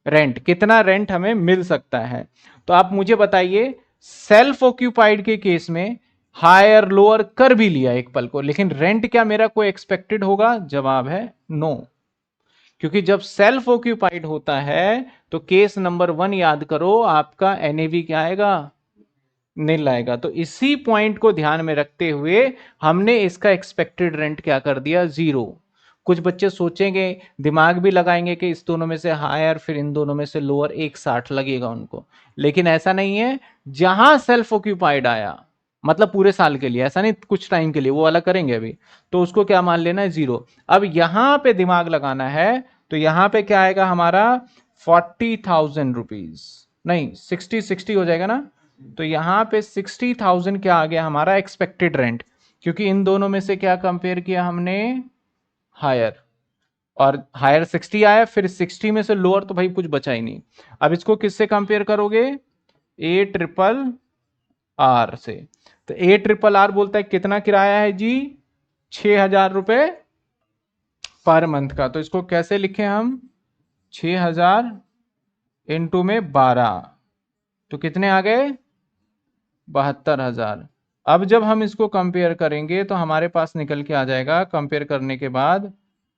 रेंट, कितना रेंट हमें मिल सकता है। तो आप मुझे बताइए, सेल्फ ऑक्यूपाइड के केस में हायर लोअर कर भी लिया एक पल को, लेकिन रेंट क्या मेरा कोई एक्सपेक्टेड होगा? जवाब है नो। क्योंकि जब सेल्फ ऑक्यूपाइड होता है तो केस नंबर 1 याद करो, आपका एनएवी क्या आएगा? नील आएगा। तो इसी पॉइंट को ध्यान में रखते हुए हमने इसका एक्सपेक्टेड रेंट क्या कर दिया? 0। कुछ बच्चे सोचेंगे, दिमाग भी लगाएंगे कि इस दोनों में से हायर फिर इन दोनों में से लोअर, 160 लगेगा उनको, लेकिन ऐसा नहीं है। जहां सेल्फ ऑक्यूपाइड आया, मतलब पूरे साल के लिए, ऐसा नहीं कुछ टाइम के लिए, वो वाला करेंगे अभी, तो उसको क्या मान लेना है? 0। अब यहां पे दिमाग लगाना है, तो यहां पे क्या आएगा हमारा? 40,000 रुपीज, नहीं 60 हो जाएगा ना। तो यहां पे 60,000 क्या आ गया हमारा? एक्सपेक्टेड रेंट, क्योंकि इन दोनों में से क्या कंपेयर किया हमने? हायर, और हायर 60 आया, फिर 60 में से लोअर तो भाई कुछ बचा ही नहीं। अब इसको किससे कंपेयर करोगे? ए ट्रिपल आर से। तो ए ट्रिपल आर बोलता है कितना किराया है जी? 6,000 रुपए पर मंथ का। तो इसको कैसे लिखें हम? 6,000 इंटू में 12, तो कितने आ गए? 72,000। अब जब हम इसको कंपेयर करेंगे तो हमारे पास निकल के आ जाएगा, कंपेयर करने के बाद,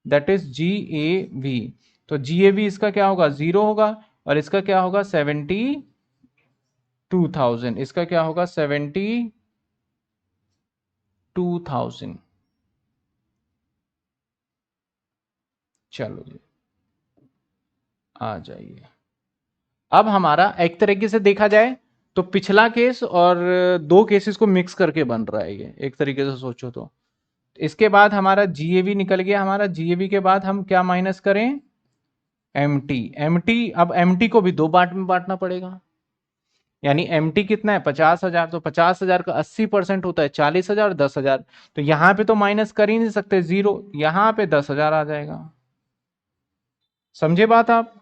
that is G A V. तो जी ए वी इसका क्या होगा? 0 होगा, और इसका क्या होगा? 72,000। इसका क्या होगा? 72,000। चलो जी, आ जाइए। अब हमारा एक तरीके से देखा जाए तो पिछला केस और दो केसेस को मिक्स करके बन रहा है ये, एक तरीके से सोचो तो। इसके बाद हमारा जीएवी निकल गया। हमारा जीएवी के बाद हम क्या माइनस करें? एमटी। एमटी, अब एमटी को भी दो पार्ट में बांटना पड़ेगा। यानी एमटी कितना है? 50,000। तो 50,000 का 80% होता है 40,000, 10,000। तो यहां पे तो माइनस कर ही नहीं सकते, 0। यहां पे 10,000 आ जाएगा। समझे बात आप?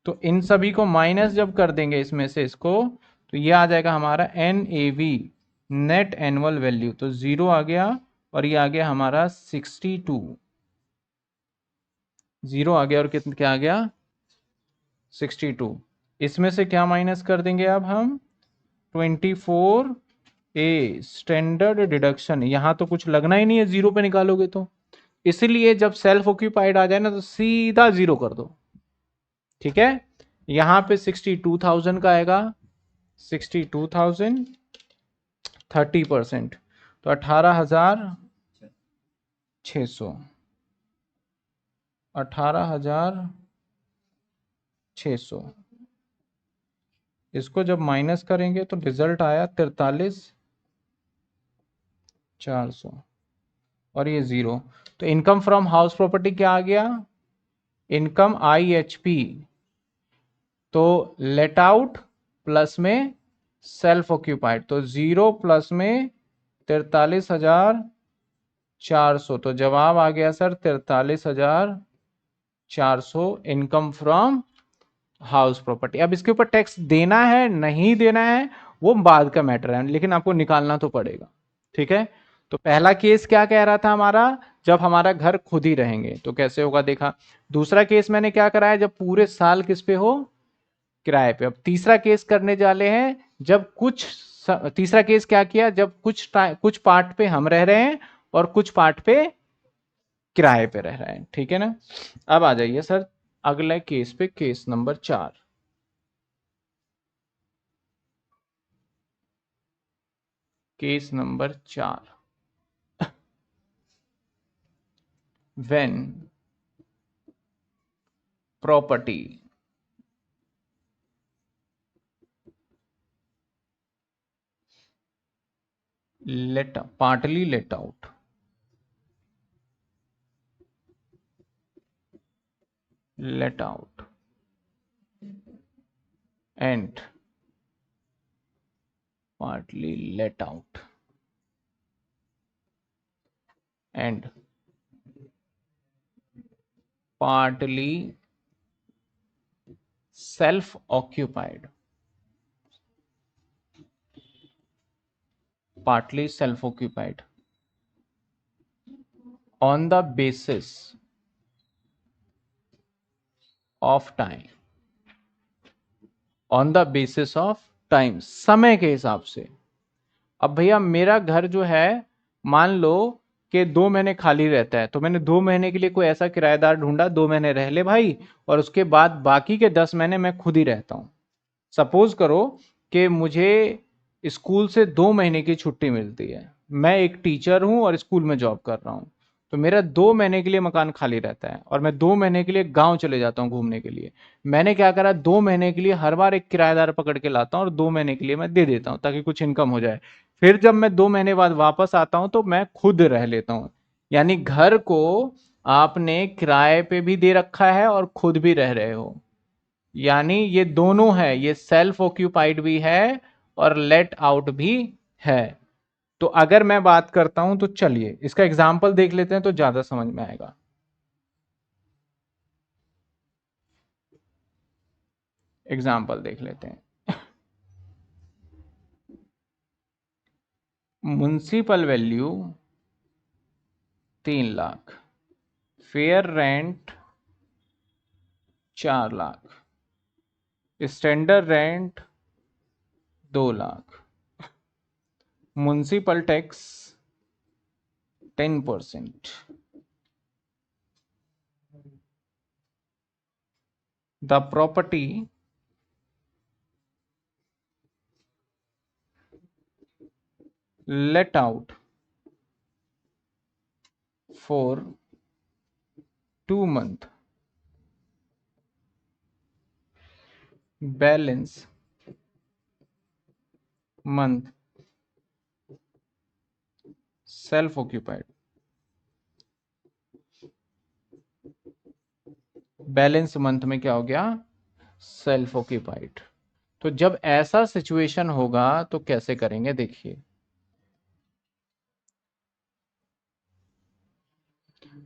तो इन सभी को माइनस जब कर देंगे इसमें से इसको, तो ये आ जाएगा हमारा NAV, नेट एनुअल वैल्यू। तो 0 आ गया और ये आ गया हमारा 62। 0 आ गया और कितना क्या आ गया 62। इसमें से क्या माइनस कर देंगे अब हम 24A स्टैंडर्ड डिडक्शन। यहां तो कुछ लगना ही नहीं है जीरो पे निकालोगे तो, इसलिए जब सेल्फ ऑक्यूपाइड आ जाए ना तो सीधा जीरो कर दो। ठीक है, यहां पे 62,000 का आएगा, 62,000 30%, तो 18,600, 18,600। इसको जब माइनस करेंगे तो रिजल्ट आया 43,400 और ये जीरो। तो इनकम फ्रॉम हाउस प्रॉपर्टी क्या आ गया, इनकम IHP, तो लेट आउट प्लस में सेल्फ ऑक्यूपाइड, तो 0 प्लस में 43,400, तो जवाब आ गया sir 43,400 income from house property. अब इसके ऊपर टैक्स देना है नहीं देना है वो बाद का मैटर है, लेकिन आपको निकालना तो पड़ेगा। ठीक है, तो पहला केस क्या कह रहा था हमारा, जब हमारा घर खुद ही रहेंगे तो कैसे होगा देखा। दूसरा केस मैंने क्या कराया, जब पूरे साल किस पे हो, किराए पे। अब तीसरा केस करने वाले हैं जब कुछ तीसरा केस क्या किया, जब कुछ पार्ट पे हम रह रहे हैं और कुछ पार्ट पे किराए पे रह रहे हैं। ठीक है ना, अब आ जाइए सर अगले केस पे, case number 4। Case number 4, when property partly let out and partly let out and partly self occupied, partly self occupied on the basis of time, on the basis of time, समय के हिसाब से। अब भैया मेरा घर जो है मान लो कि 2 महीने खाली रहता है, तो मैंने 2 महीने के लिए कोई ऐसा किराएदार ढूंढा, 2 महीने रह ले भाई, और उसके बाद बाकी के 10 महीने मैं खुद ही रहता हूं। सपोज करो कि मुझे स्कूल से 2 महीने की छुट्टी मिलती है, मैं एक टीचर हूं और स्कूल में जॉब कर रहा हूं, तो मेरा 2 महीने के लिए मकान खाली रहता है और मैं 2 महीने के लिए गांव चले जाता हूं घूमने के लिए। मैंने क्या करा, 2 महीने के लिए हर बार एक किराएदार पकड़ के लाता हूं और 2 महीने के लिए मैं दे देता हूं ताकि कुछ इनकम हो जाए। फिर जब मैं 2 महीने बाद वापस आता हूं तो मैं खुद रह लेता हूं। यानी घर को आपने किराए पे भी दे रखा है और खुद भी रह रहे हो, यानी ये दोनों है, ये सेल्फ ऑक्यूपाइड भी है और लेट आउट भी है। तो अगर मैं बात करता हूं तो चलिए इसका एग्जाम्पल देख लेते हैं तो ज्यादा समझ में आएगा। एग्जाम्पल देख लेते हैं। Municipal value 3 lakh, fair rent 4 lakh, standard rent 2 lakh, municipal tax 10%, the property let out for 2 month, balance month self occupied, balance month में क्या हो गया सेल्फ ऑक्यूपाइड। तो जब ऐसा सिचुएशन होगा तो कैसे करेंगे देखिए।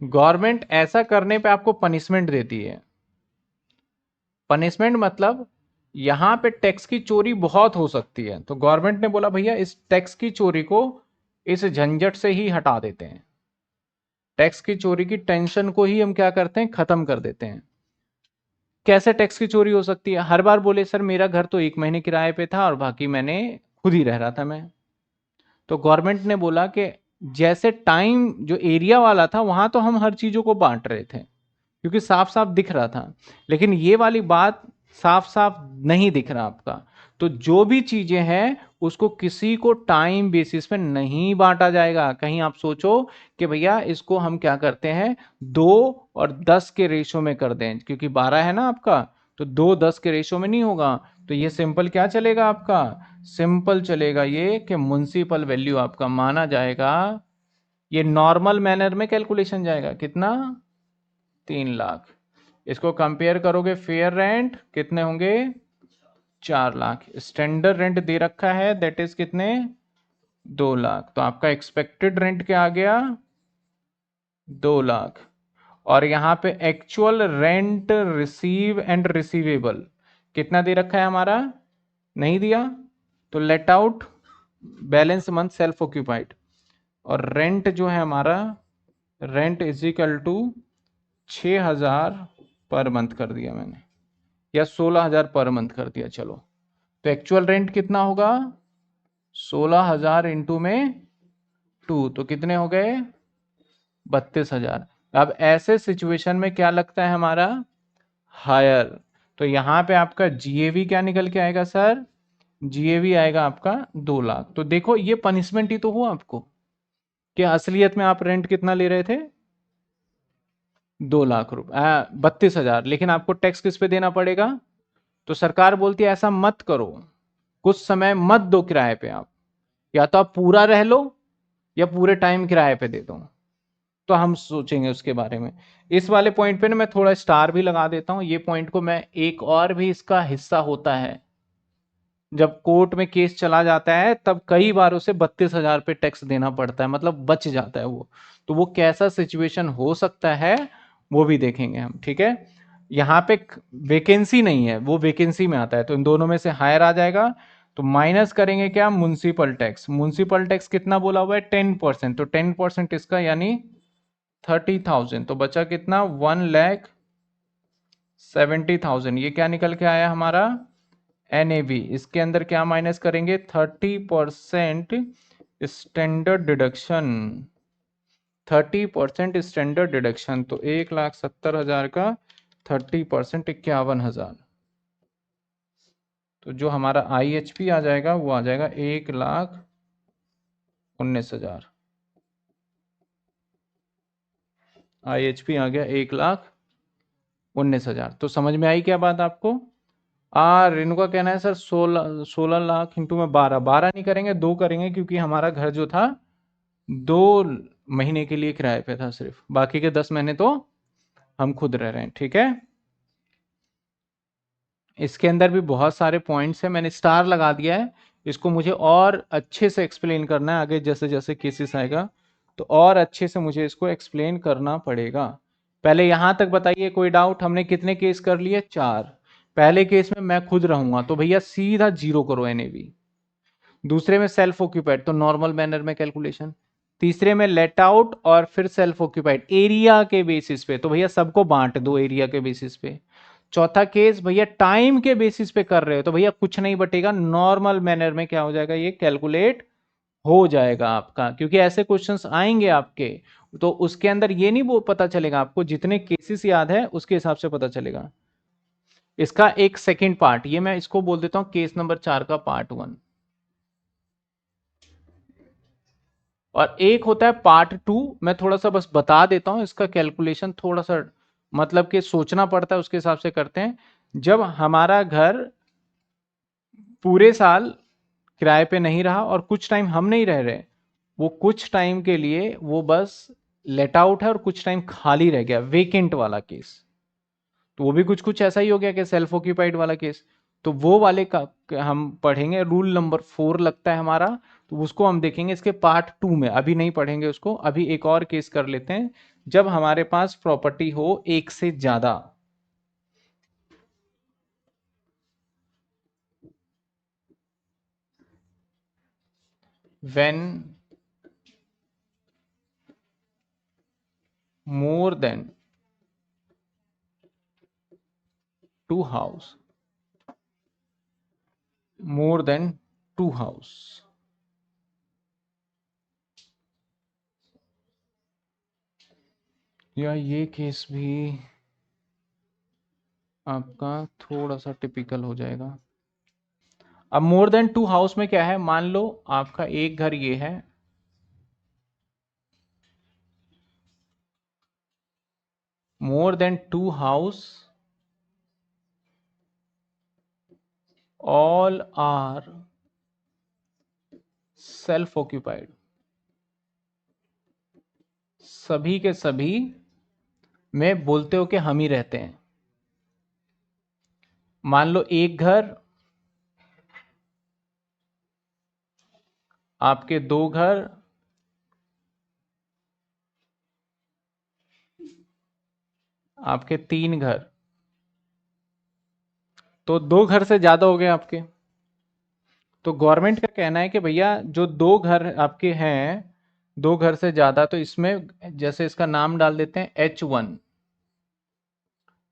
गवर्नमेंट ऐसा करने पे आपको पनिशमेंट देती है। पनिशमेंट मतलब यहाँ पे टैक्स की चोरी बहुत हो सकती है, तो गवर्नमेंट ने बोला भैया इस टैक्स की चोरी को इस झंझट से ही हटा देते हैं, टैक्स की चोरी की टेंशन को ही हम क्या करते हैं, खत्म कर देते हैं। कैसे टैक्स की चोरी हो सकती है? हर बार बोले सर मेरा घर तो 1 महीने किराए पे था और बाकी मैंने खुद ही रह रहा था मैं। तो गवर्नमेंट ने बोला कि जैसे टाइम जो एरिया वाला था वहां तो हम हर चीजों को बांट रहे थे क्योंकि साफ साफ दिख रहा था, लेकिन ये वाली बात साफ साफ नहीं दिख रहा आपका। तो जो भी चीजें हैं उसको किसी को टाइम बेसिस पे नहीं बांटा जाएगा। कहीं आप सोचो कि भैया इसको हम क्या करते हैं 2 और 10 के रेशो में कर दें, क्योंकि 12 है ना आपका, तो 2 10 के रेशो में नहीं होगा। तो ये सिंपल क्या चलेगा आपका, सिंपल चलेगा ये कि म्युनिसिपल वैल्यू आपका माना जाएगा, ये नॉर्मल मैनर में कैलकुलेशन जाएगा कितना, 3 लाख। इसको कंपेयर करोगे फेयर रेंट कितने होंगे, 4 लाख। स्टैंडर्ड रेंट दे रखा है दैट इज कितने, 2 लाख। तो आपका एक्सपेक्टेड रेंट क्या आ गया, 2 लाख। और यहाँ पे actual rent receive and receivable कितना दे रखा है हमारा, नहीं दिया, तो let out balance month self occupied. और रेंट जो है हमारा, rent is equal to 6,000 per month कर दिया मैंने, या 16,000 पर मंथ कर दिया। चलो तो एक्चुअल रेंट कितना होगा, 16,000 इंटू में 2 तो कितने हो गए, 32,000। अब ऐसे सिचुएशन में क्या लगता है हमारा, हायर। तो यहां पे आपका जीएवी क्या निकल के आएगा सर, जीएवी आएगा आपका 2 लाख। तो देखो ये पनिशमेंट ही तो हुआ आपको, कि असलियत में आप रेंट कितना ले रहे थे, 2 लाख रुपए, 32,000, लेकिन आपको टैक्स किस पे देना पड़ेगा। तो सरकार बोलती है ऐसा मत करो, कुछ समय मत दो किराए पे आप, या तो आप पूरा रह लो या पूरे टाइम किराए पे दे दो। तो हम सोचेंगे उसके बारे में। इस वाले पॉइंट पे ना मैं थोड़ा स्टार भी लगा देता हूं, ये पॉइंट को मैं, एक और भी इसका हिस्सा होता है, जब कोर्ट में केस चला जाता है तब कई बार उसे 32,000 पे टैक्स देना पड़ता है, मतलब बच जाता है वो। तो वो कैसा सिचुएशन हो सकता है वो भी देखेंगे हम, ठीक है। यहाँ पे वैकेंसी नहीं है, वो वैकेंसी में आता है, तो इन दोनों में से हायर आ जाएगा। तो माइनस करेंगे क्या, म्युनिसिपल टैक्स। म्युनिसिपल टैक्स कितना बोला हुआ है, 10%, तो 10% इसका यानी 30,000, तो बचा कितना, 1,70,000। ये क्या निकल के आया हमारा, एनएवी। इसके अंदर क्या माइनस करेंगे, 30% स्टैंडर्ड डिडक्शन, 30% स्टैंडर्ड डिडक्शन। तो 1,70,000 का 30% 51,000। तो जो हमारा आईएचपी आ जाएगा वो आ जाएगा 1,19,000। आईएचपी आ गया 1,19,000। तो समझ में आई क्या बात आपको। रेनू का कहना है सर 16 लाख इंटू में 12 नहीं करेंगे, 2 करेंगे, क्योंकि हमारा घर जो था 2 महीने के लिए किराए पे था सिर्फ, बाकी के 10 महीने तो हम खुद रह रहे हैं, ठीक है। इसके अंदर भी बहुत सारे पॉइंट्स हैं, मैंने स्टार लगा दिया है। इसको मुझे और अच्छे से एक्सप्लेन करना है आगे, जैसे जैसे केसेस आएगा तो और अच्छे से मुझे इसको एक्सप्लेन करना पड़ेगा। पहले यहां तक बताइए कोई डाउट, हमने कितने केस कर लिए, 4। पहले केस में मैं खुद रहूंगा तो भैया सीधा 0 करो एनएवी। दूसरे में सेल्फ ऑक्यूपाइड तो नॉर्मल मैनर में कैलकुलेशन। तीसरे में लेट आउट और फिर सेल्फ ऑक्यूपाइड एरिया के बेसिस पे, तो भैया सबको बांट दो एरिया के बेसिस पे। चौथा केस भैया टाइम के बेसिस पे कर रहे हो तो भैया कुछ नहीं बटेगा, नॉर्मल मैनर में क्या हो जाएगा, ये कैलकुलेट हो जाएगा आपका, क्योंकि ऐसे क्वेश्चंस आएंगे आपके। तो उसके अंदर ये नहीं वो पता चलेगा आपको, जितने केसेस याद है उसके हिसाब से पता चलेगा। इसका एक सेकंड पार्ट, ये मैं इसको बोल देता हूं केस नंबर 4 का पार्ट 1, और एक होता है पार्ट 2। मैं थोड़ा सा बस बता देता हूं, इसका कैलकुलेशन थोड़ा सा मतलब कि सोचना पड़ता है, उसके हिसाब से करते हैं। जब हमारा घर पूरे साल किराए पे नहीं रहा और कुछ टाइम हम नहीं रह रहे, वो कुछ टाइम के लिए वो बस लेट आउट है और कुछ टाइम खाली रह गया, वेकेंट वाला केस, तो वो भी कुछ कुछ ऐसा ही हो गया कि सेल्फ ऑक्यूपाइड वाला केस। तो वो वाले का हम पढ़ेंगे, रूल नंबर 4 लगता है हमारा, तो उसको हम देखेंगे इसके पार्ट 2 में, अभी नहीं पढ़ेंगे उसको। अभी एक और केस कर लेते हैं, जब हमारे पास प्रॉपर्टी हो एक से ज्यादा। When more than 2 house, more than 2 house. या ये केस भी आपका थोड़ा सा टिपिकल हो जाएगा। अब मोर देन 2 हाउस में क्या है, मान लो आपका एक घर ये है, more than 2 house, all are self occupied, सभी के सभी में बोलते हो कि हम ही रहते हैं। मान लो एक घर, आपके 2 घर, आपके 3 घर, तो 2 घर से ज्यादा हो गए आपके। तो गवर्नमेंट का कहना है कि भैया जो 2 घर आपके हैं, 2 घर से ज्यादा, तो इसमें जैसे इसका नाम डाल देते हैं H1,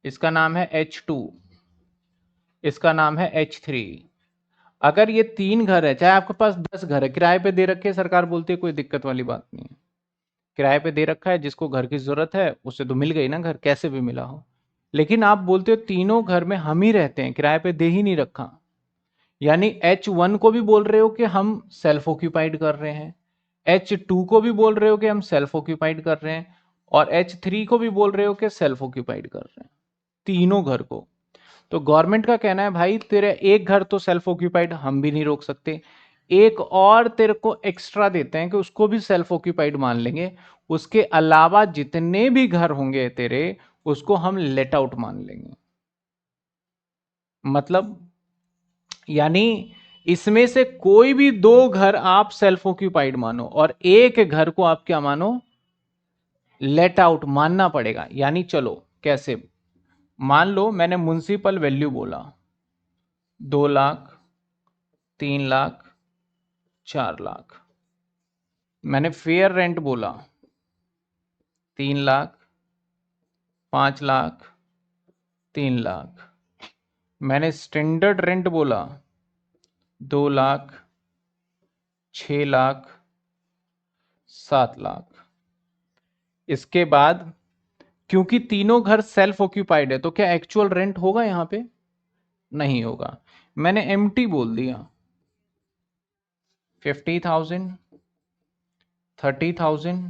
इसका नाम है H2, इसका नाम है H3। अगर ये 3 घर है, चाहे आपके पास 10 घर है, किराए पे दे रखे, सरकार बोलती है कोई दिक्कत वाली बात नहीं है, किराए पे दे रखा है, जिसको घर की जरूरत है उसे तो मिल गई ना घर, कैसे भी मिला हो। लेकिन आप बोलते हो तीनों घर में हम ही रहते हैं, किराए पे दे ही नहीं रखा, यानी H1 को भी बोल रहे हो कि हम सेल्फ ऑक्यूपाइड कर रहे हैं, H2 को भी बोल रहे हो कि हम सेल्फ ऑक्यूपाइड कर रहे हैं, और H3 को भी बोल रहे हो कि सेल्फ ऑक्यूपाइड कर रहे हैं, तीनों घर को। तो गवर्नमेंट का कहना है भाई तेरे एक घर तो सेल्फ ऑक्यूपाइड हम भी नहीं रोक सकते, एक और तेरे को एक्स्ट्रा देते हैं कि उसको भी सेल्फ ऑक्यूपाइड मान लेंगे, उसके अलावा जितने भी घर होंगे तेरे, उसको हम लेट आउट मान लेंगे। मतलब यानी इसमें से कोई भी 2 घर आप सेल्फ ऑक्यूपाइड मानो और एक घर को आप क्या मानो, लेट आउट मानना पड़ेगा। यानी चलो कैसे, मान लो मैंने म्युनिसिपल वैल्यू बोला 2 लाख, 3 लाख, 4 लाख, मैंने फेयर रेंट बोला 3 लाख, 5 लाख, 3 लाख, मैंने स्टैंडर्ड रेंट बोला 2 लाख, 6 लाख, 7 लाख। इसके बाद क्योंकि तीनों घर सेल्फ ऑक्यूपाइड है, तो क्या एक्चुअल रेंट होगा यहां पे, नहीं होगा, मैंने एम्प्टी बोल दिया 50,000, 30,000,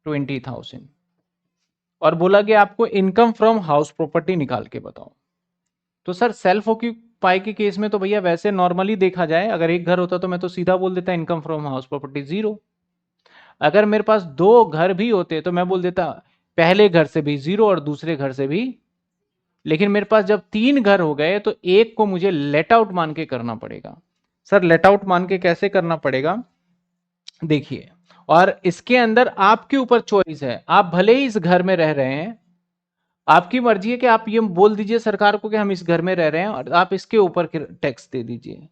20,000, और बोला कि आपको इनकम फ्रॉम हाउस प्रॉपर्टी निकाल के बताओ। तो सर सेल्फ ऑक्यूपाई के केस में तो भैया वैसे नॉर्मली देखा जाए, अगर एक घर होता तो मैं तो सीधा बोल देता इनकम फ्रॉम हाउस प्रॉपर्टी 0। अगर मेरे पास 2 घर भी होते तो मैं बोल देता पहले घर से भी 0 और दूसरे घर से भी। लेकिन मेरे पास जब 3 घर हो गए तो एक को मुझे लेट आउट मान के करना पड़ेगा। सर लेट आउट मान के कैसे करना पड़ेगा, देखिए, और इसके अंदर आपके ऊपर चॉइस है, आप भले ही इस घर में रह रहे हैं, आपकी मर्जी है कि आप ये बोल दीजिए सरकार को कि हम इस घर में रह रहे हैं और आप इसके ऊपर टैक्स दे दीजिए।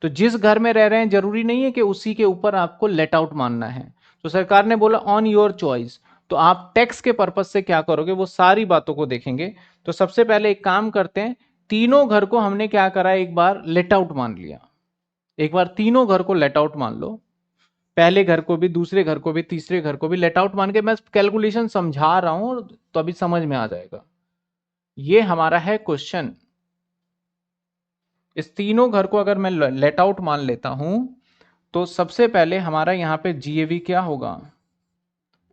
तो जिस घर में रह रहे हैं जरूरी नहीं है कि उसी के ऊपर आपको लेट आउट मानना है। तो सरकार ने बोला ऑन योर चॉइस। तो आप टैक्स के पर्पज से क्या करोगे, वो सारी बातों को देखेंगे। तो सबसे पहले एक काम करते हैं, तीनों घर को हमने क्या करा, एक बार लेट आउट मान लिया, एक बार तीनों घर को लेट आउट मान लो, पहले घर को भी, दूसरे घर को भी, तीसरे घर को भी लेट आउट मान के मैं कैलकुलेशन समझा रहा हूं तो अभी समझ में आ जाएगा। ये हमारा है क्वेश्चन। इस तीनों घर को अगर मैं लेट आउट मान लेता हूं तो सबसे पहले हमारा यहां पे जीएवी क्या होगा,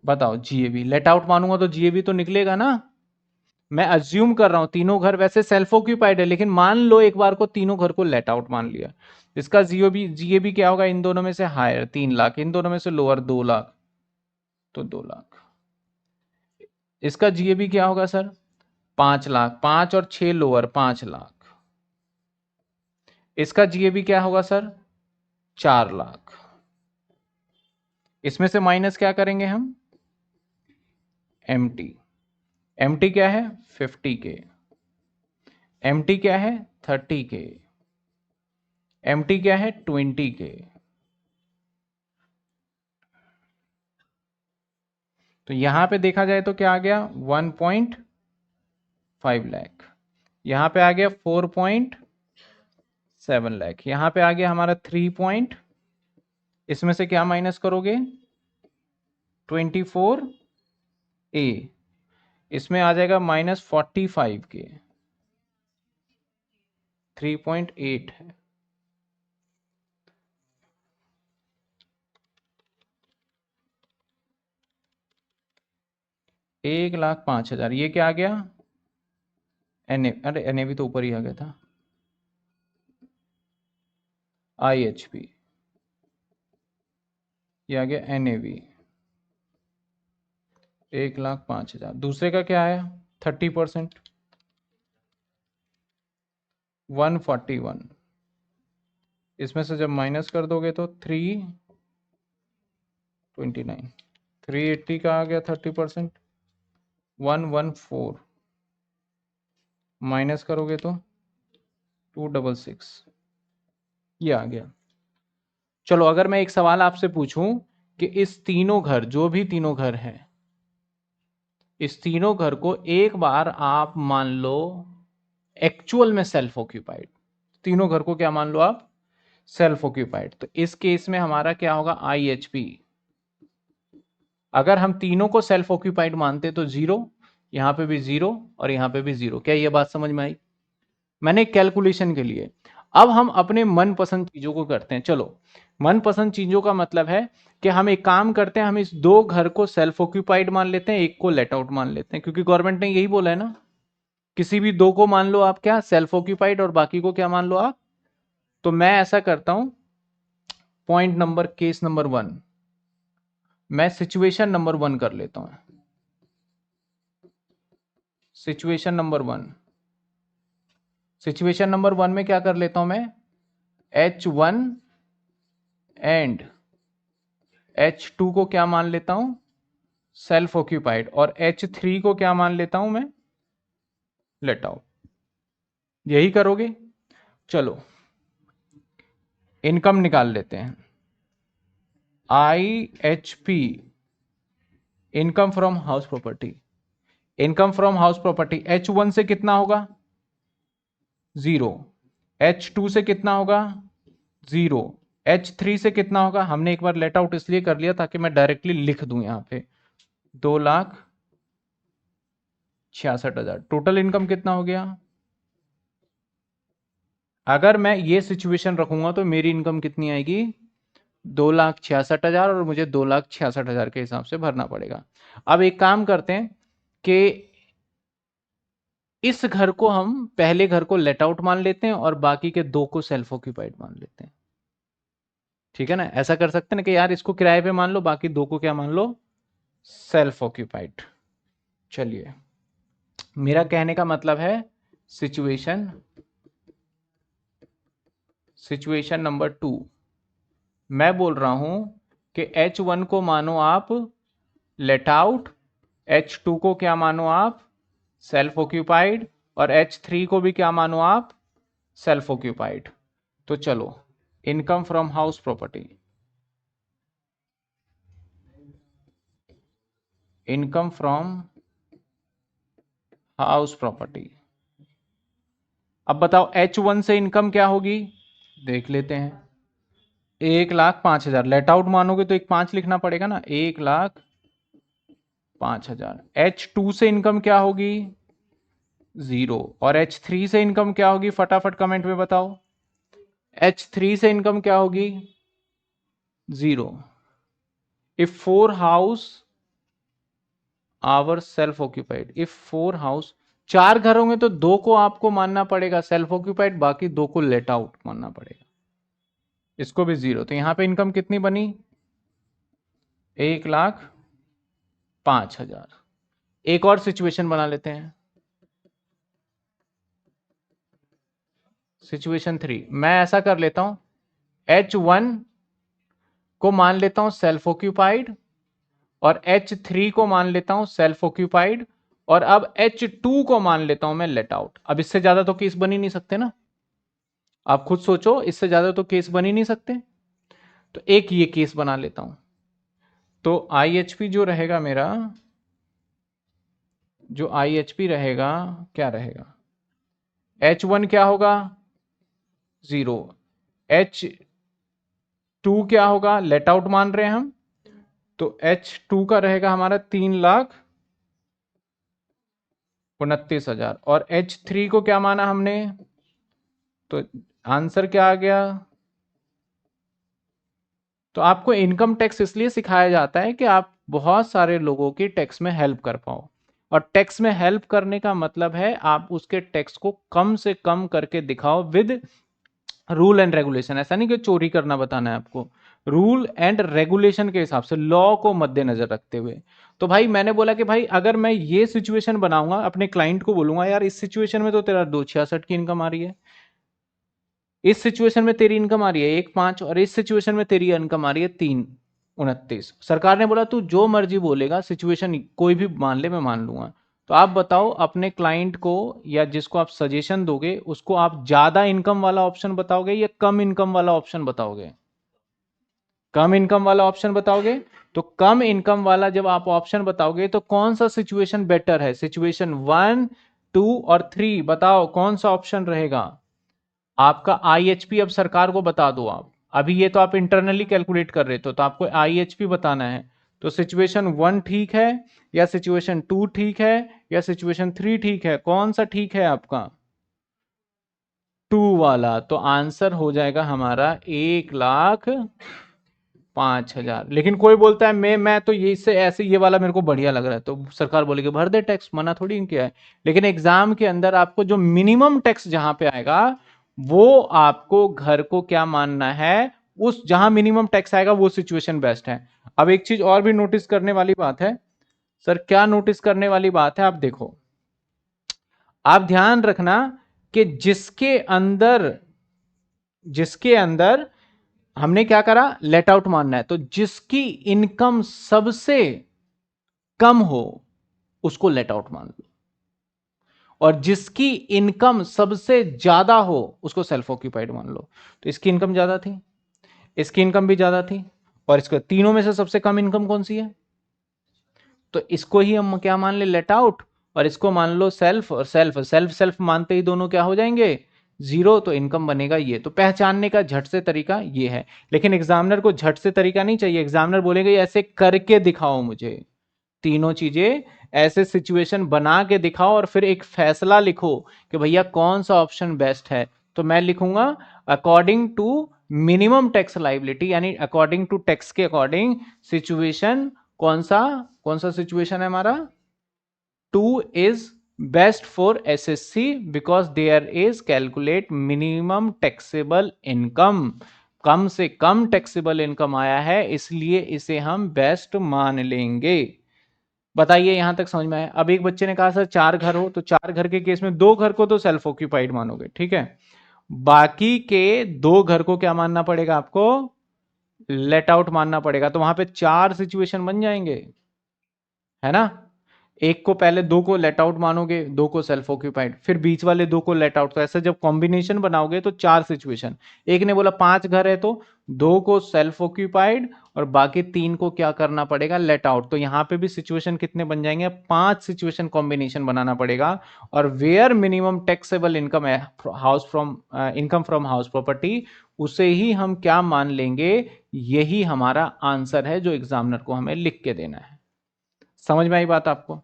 बताओ। जीएवी लेट आउट मानूंगा तो जीएवी तो निकलेगा ना। मैं अज्यूम कर रहा हूं तीनों घर वैसे सेल्फ ऑक्यूपाइड है, लेकिन मान लो एक बार को तीनों घर को लेट आउट मान लिया, इसका जीएबी क्या होगा, इन दोनों में से हायर 3 लाख, इन दोनों में से लोअर 2 लाख, तो 2 लाख। इसका जीएबी क्या होगा सर, 5 लाख, 5 और 6 लोअर 5 लाख। इसका जीएबी क्या होगा सर, 4 लाख। इसमें से माइनस क्या करेंगे हम, एमटी। एमटी क्या है, 50K। एमटी क्या है, 30K। एमटी क्या है, 20K। तो यहां पे देखा जाए तो क्या आ गया 1.5 लाख, यहां पे आ गया 4.7 लाख, यहां पे आ गया हमारा 3 पॉइंट, इसमें से क्या माइनस करोगे 24A, इसमें आ जाएगा -45K, 3.8 है। 1,05,000, ये क्या आ गया अरे NAV तो ऊपर ही आ गया था, IHP, ये आ गया NAV 1,05,000। दूसरे का क्या आया 30%, 141, इसमें से जब माइनस कर दोगे तो 329, 380 का आ गया 30%, 114, माइनस करोगे तो 266, ये आ गया। चलो अगर मैं एक सवाल आपसे पूछूं कि इस तीनों घर, जो भी तीनों घर हैं, इस तीनों घर को एक बार आप मान लो एक्चुअल में सेल्फ ऑक्यूपाइड, तीनों घर को क्या मान लो आप सेल्फ ऑक्यूपाइड, तो इस केस में हमारा क्या होगा IHP, अगर हम तीनों को सेल्फ ऑक्यूपाइड मानते तो 0, यहां पे भी 0 और यहां पे भी 0। क्या ये बात समझ में आई? मैंने कैलकुलेशन के लिए। अब हम अपने मनपसंद चीजों को करते हैं। चलो मनपसंद चीजों का मतलब है कि हम एक काम करते हैं, हम इस दो घर को सेल्फ ऑक्यूपाइड मान लेते हैं, एक को लेट आउट मान लेते हैं, क्योंकि गवर्नमेंट ने यही बोला है ना, किसी भी दो को मान लो आप क्या सेल्फ ऑक्यूपाइड और बाकी को क्या मान लो आप। तो मैं ऐसा करता हूं, पॉइंट नंबर केस नंबर 1, मैं सिचुएशन नंबर 1 कर लेता हूं। सिचुएशन नंबर 1, सिचुएशन नंबर 1 में क्या कर लेता हूं मैं, H1 एंड H2 को क्या मान लेता हूं सेल्फ ऑक्यूपाइड, और H3 को क्या मान लेता हूं मैं लेट आउट। यही करोगे। चलो इनकम निकाल लेते हैं। IHP, income from house property, income from house property H1 से कितना होगा 0, H2 से कितना होगा 0, H3 से कितना होगा, हमने एक बार लेट आउट इसलिए कर लिया ताकि मैं डायरेक्टली लिख दूं यहां पे 2,66,000। टोटल इनकम कितना हो गया, अगर मैं ये सिचुएशन रखूंगा तो मेरी इनकम कितनी आएगी 2,66,000, और मुझे 2,66,000 के हिसाब से भरना पड़ेगा। अब एक काम करते हैं कि इस घर को हम पहले घर को लेट आउट मान लेते हैं और बाकी के दो को सेल्फ ऑक्यूपाइड मान लेते हैं। ठीक है ना, ऐसा कर सकते हैं ना कि यार इसको किराए पे मान लो, बाकी दो को क्या मान लो सेल्फ ऑक्यूपाइड। चलिए मेरा कहने का मतलब है सिचुएशन सिचुएशन नंबर 2, मैं बोल रहा हूं कि H1 को मानो आप लेट आउट, H2 को क्या मानो आप सेल्फ ऑक्यूपाइड, और H3 को भी क्या मानो आप सेल्फ ऑक्यूपाइड। तो चलो income from house property, income from house property. अब बताओ H1 से इनकम क्या होगी, देख लेते हैं। 1,05,000, लेट आउट मानोगे तो एक 5 लिखना पड़ेगा ना, 1,05,000। H2 से इनकम क्या होगी 0, और H3 से इनकम क्या होगी, फटाफट कमेंट में बताओ। H3 से इनकम क्या होगी 0। If 4 house are self occupied, if 4 house, 4 घर होंगे तो 2 को आपको मानना पड़ेगा सेल्फ ऑक्यूपाइड, बाकी 2 को लेट आउट मानना पड़ेगा, इसको भी 0। तो यहां पे इनकम कितनी बनी 1,05,000। एक और सिचुएशन बना लेते हैं, सिचुएशन 3, मैं ऐसा कर लेता हूं H1 को मान लेता हूं सेल्फ ऑक्यूपाइड, और H3 को मान लेता हूं सेल्फ ऑक्यूपाइड, और अब H2 को मान लेता हूं मैं लेट आउट। अब इससे ज्यादा तो केस बन ही नहीं सकते ना, आप खुद सोचो, इससे ज्यादा तो केस बन ही नहीं सकते। तो एक ये केस बना लेता हूं, तो IHP जो रहेगा मेरा, जो IHP रहेगा क्या रहेगा, H1 क्या होगा 0, H2 क्या होगा, लेट आउट मान रहे हैं हम, तो H2 का रहेगा हमारा 3,29,000, और H3 को क्या माना हमने, तो आंसर क्या आ गया। तो आपको इनकम टैक्स इसलिए सिखाया जाता है कि आप बहुत सारे लोगों की टैक्स में हेल्प कर पाओ, और टैक्स में हेल्प करने का मतलब है आप उसके टैक्स को कम से कम करके दिखाओ विद रूल एंड रेगुलेशन। ऐसा नहीं कि चोरी करना बताना है आपको, रूल एंड रेगुलेशन के हिसाब से, लॉ को मद्देनजर रखते हुए। तो भाई मैंने बोला कि भाई अगर मैं ये सिचुएशन बनाऊंगा, अपने क्लाइंट को बोलूंगा यार इस सिचुएशन में तो तेरा 2,66 की इनकम आ रही है, इस सिचुएशन में तेरी इनकम आ रही है 1,5, और इस सिचुएशन में तेरी इनकम आ रही है 3,29। सरकार ने बोला तू जो मर्जी बोलेगा, सिचुएशन कोई भी मान ले मैं मान लूंगा। तो आप बताओ अपने क्लाइंट को या जिसको आप सजेशन दोगे उसको आप ज्यादा इनकम वाला ऑप्शन बताओगे या कम इनकम वाला ऑप्शन बताओगे, कम इनकम वाला ऑप्शन बताओगे। तो कम इनकम वाला जब आप ऑप्शन बताओगे तो कौन सा सिचुएशन बेटर है, सिचुएशन 1, 2 और 3, बताओ कौन सा ऑप्शन रहेगा आपका। IHP अब सरकार को बता दो आप, अभी ये तो आप इंटरनली कैलकुलेट कर रहे तो आपको IHP बताना है। तो सिचुएशन 1 ठीक है या सिचुएशन 2 ठीक है या सिचुएशन 3 ठीक है, कौन सा ठीक है आपका, 2 वाला। तो आंसर हो जाएगा हमारा 1,05,000। लेकिन कोई बोलता है मैं तो ये इससे ऐसे ये वाला मेरे को बढ़िया लग रहा है, तो सरकार बोलेगी भर दे टैक्स, मना थोड़ी किया है। लेकिन एग्जाम के अंदर आपको जो मिनिमम टैक्स जहां पे आएगा वो आपको घर को क्या मानना है, उस जहां मिनिमम टैक्स आएगा वो सिचुएशन बेस्ट है। अब एक चीज और भी नोटिस करने वाली बात है। सर क्या नोटिस करने वाली बात है, आप देखो, आप ध्यान रखना कि जिसके अंदर हमने क्या करा, लेट आउट मानना है, तो जिसकी इनकम सबसे कम हो उसको लेट आउट मान लो, और जिसकी इनकम सबसे ज्यादा हो उसको सेल्फ ऑक्यूपाइड मान लो। तो इसकी इनकम ज्यादा थी, इसकी इनकम भी ज्यादा थी, और इसको तीनों में से सबसे कम इनकम कौन सी है, तो इसको ही हम क्या मान ले, लेट आउट, और इसको मान लो सेल्फ, और सेल्फ सेल्फ सेल्फ मानते ही दोनों क्या हो जाएंगे, जीरो। तो इनकम बनेगा ये। तो पहचानने का झट से तरीका ये है। लेकिन एग्जामिनर को झट से तरीका नहीं चाहिए, एग्जामिनर बोलेगा ऐसे करके दिखाओ मुझे तीनों चीजें, ऐसे सिचुएशन बना के दिखाओ और फिर एक फैसला लिखो कि भैया कौन सा ऑप्शन बेस्ट है। तो मैं लिखूंगा according to minimum tax liability, यानी अकॉर्डिंग टू टैक्स के अकॉर्डिंग सिचुएशन, कौन सा सिचुएशन है हमारा, 2 is best for SSC because there is calculate minimum taxable income, कम से कम टैक्सेबल इनकम आया है इसलिए इसे हम बेस्ट मान लेंगे। बताइए यहां तक समझ में आया। अब एक बच्चे ने कहा सर 4 घर हो, तो 4 घर के केस में 2 घर को तो सेल्फ ऑक्यूपाइड मानोगे, ठीक है, बाकी के 2 घर को क्या मानना पड़ेगा आपको, लेट आउट मानना पड़ेगा। तो वहां पे 4 सिचुएशन बन जाएंगे, है ना। एक को पहले 2 को लेट आउट मानोगे, 2 को सेल्फ ऑक्यूपाइड, फिर बीच वाले 2 को लेट आउट। तो ऐसे जब कॉम्बिनेशन बनाओगे तो 4 सिचुएशन। एक ने बोला 5 घर है तो 2 को सेल्फ ऑक्यूपाइड और बाकी 3 को क्या करना पड़ेगा, लेट आउट। तो यहां पे भी सिचुएशन कितने बन जाएंगे, 5 सिचुएशन कॉम्बिनेशन बनाना पड़ेगा। और वेयर मिनिमम टैक्सेबल इनकम है house from income from house property, उसे ही हम क्या मान लेंगे, यही हमारा आंसर है जो एग्जामिनर को हमें लिख के देना है। समझ में आई बात आपको।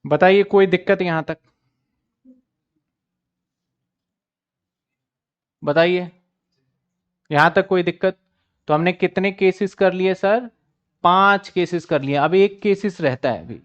बताइए कोई दिक्कत यहां तक, बताइए यहां तक कोई दिक्कत। तो हमने कितने केसेस कर लिए सर, 5 केसेस कर लिए। अब एक केसेस रहता है अभी।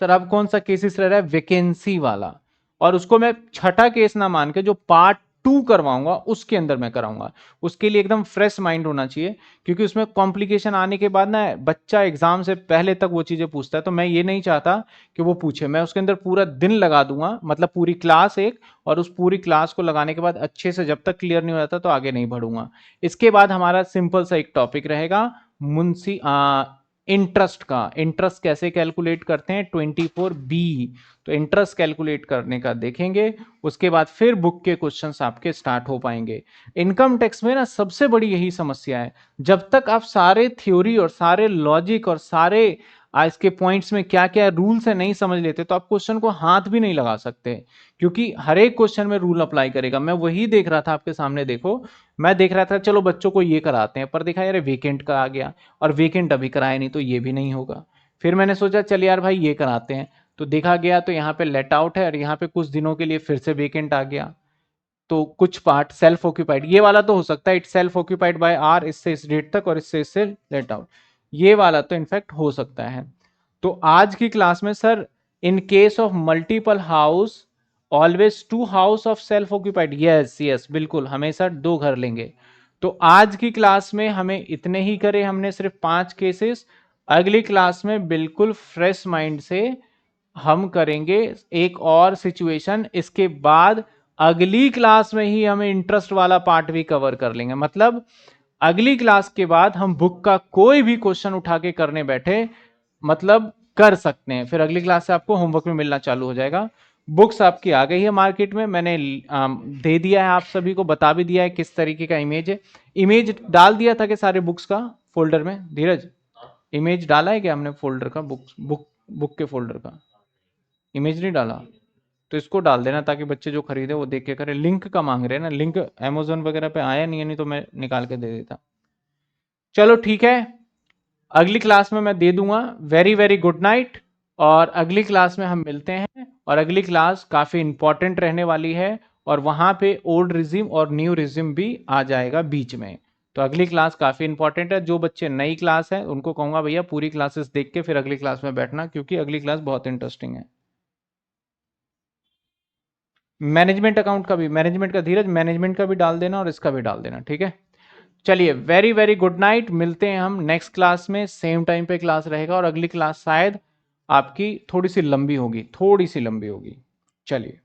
सर अब कौन सा केसेस रह रहा है, वैकेंसी वाला, और उसको मैं छठा केस ना मान के जो पार्ट 2 करवाऊंगा उसके अंदर मैं कराऊंगा। उसके लिए एकदम फ्रेश माइंड होना चाहिए, क्योंकि उसमें कॉम्प्लिकेशन आने के बाद ना बच्चा एग्जाम से पहले तक वो चीजें पूछता है, तो मैं ये नहीं चाहता कि वो पूछे। मैं उसके अंदर पूरा दिन लगा दूंगा, मतलब पूरी क्लास एक, और उस पूरी क्लास को लगाने के बाद अच्छे से जब तक क्लियर नहीं हो जाता तो आगे नहीं बढ़ूंगा। इसके बाद हमारा सिंपल सा एक टॉपिक रहेगा, मुंशी इंटरेस्ट का। इंटरेस्ट कैसे कैलकुलेट करते हैं, 24B। तो इंटरेस्ट कैलकुलेट करने का देखेंगे, उसके बाद फिर बुक के क्वेश्चंस आपके स्टार्ट हो पाएंगे। इनकम टैक्स में ना सबसे बड़ी यही समस्या है, जब तक आप सारे थ्योरी और सारे लॉजिक और सारे आज के पॉइंट्स में क्या क्या रूल्स है नहीं समझ लेते, तो आप क्वेश्चन को हाथ भी नहीं लगा सकते, क्योंकि हर एक क्वेश्चन में रूल अप्लाई करेगा। मैं वही देख रहा था आपके सामने, देखो मैं देख रहा था चलो बच्चों को ये कराते हैं, पर देखा यार वेकेंट का आ गया, और वेकेंट अभी कराया नहीं तो ये भी नहीं होगा। फिर मैंने सोचा चल यार भाई ये कराते हैं, तो देखा गया तो यहाँ पे लेट आउट है, और यहाँ पे कुछ दिनों के लिए फिर से वेकेंट आ गया। तो कुछ पार्ट सेल्फ ऑक्यूपाइड, ये वाला तो हो सकता है it self occupied by are, इससे इस डेट तक और इससे लेट आउट, ये वाला तो इनफैक्ट हो सकता है। तो आज की क्लास में sir, in case of multiple house always two house of self occupied, yes yes बिल्कुल, हमेशा दो घर लेंगे। तो आज की क्लास में हमें इतने ही करे, हमने सिर्फ 5 केसेस। अगली क्लास में बिल्कुल फ्रेश माइंड से हम करेंगे एक और सिचुएशन, इसके बाद अगली क्लास में ही हमें इंटरेस्ट वाला पार्ट भी कवर कर लेंगे। मतलब अगली क्लास के बाद हम बुक का कोई भी क्वेश्चन उठा के करने बैठे, मतलब कर सकते हैं। फिर अगली क्लास से आपको होमवर्क में मिलना चालू हो जाएगा। बुक्स आपकी आ गई है मार्केट में, मैंने दे दिया है आप सभी को, बता भी दिया है किस तरीके का इमेज है। इमेज डाल दिया था कि सारे बुक्स का फोल्डर में, धीरज इमेज डाला है क्या हमने फोल्डर का, बुक के फोल्डर का इमेज नहीं डाला? तो इसको डाल देना ताकि बच्चे जो खरीदे वो देख के करें। लिंक का मांग रहे हैं ना, लिंक अमेजोन वगैरह पे आया नहीं है, नहीं तो मैं निकाल के दे देता। चलो ठीक है, अगली क्लास में मैं दे दूंगा। वेरी वेरी गुड नाइट, और अगली क्लास में हम मिलते हैं। और अगली क्लास काफी इंपॉर्टेंट रहने वाली है, और वहां पे ओल्ड रिज्यूम और न्यू रिज्यूम भी आ जाएगा बीच में। तो अगली क्लास काफी इंपॉर्टेंट है। जो बच्चे नई क्लास है उनको कहूंगा भैया पूरी क्लासेस देख के फिर अगली क्लास में बैठना, क्योंकि अगली क्लास बहुत इंटरेस्टिंग है। मैनेजमेंट अकाउंट का भी, मैनेजमेंट का धीरज, मैनेजमेंट का भी डाल देना और इसका भी डाल देना, ठीक है। चलिए वेरी वेरी गुड नाइट, मिलते हैं हम नेक्स्ट क्लास में, सेम टाइम पे क्लास रहेगा, और अगली क्लास शायद आपकी थोड़ी सी लंबी होगी, थोड़ी सी लंबी होगी। चलिए।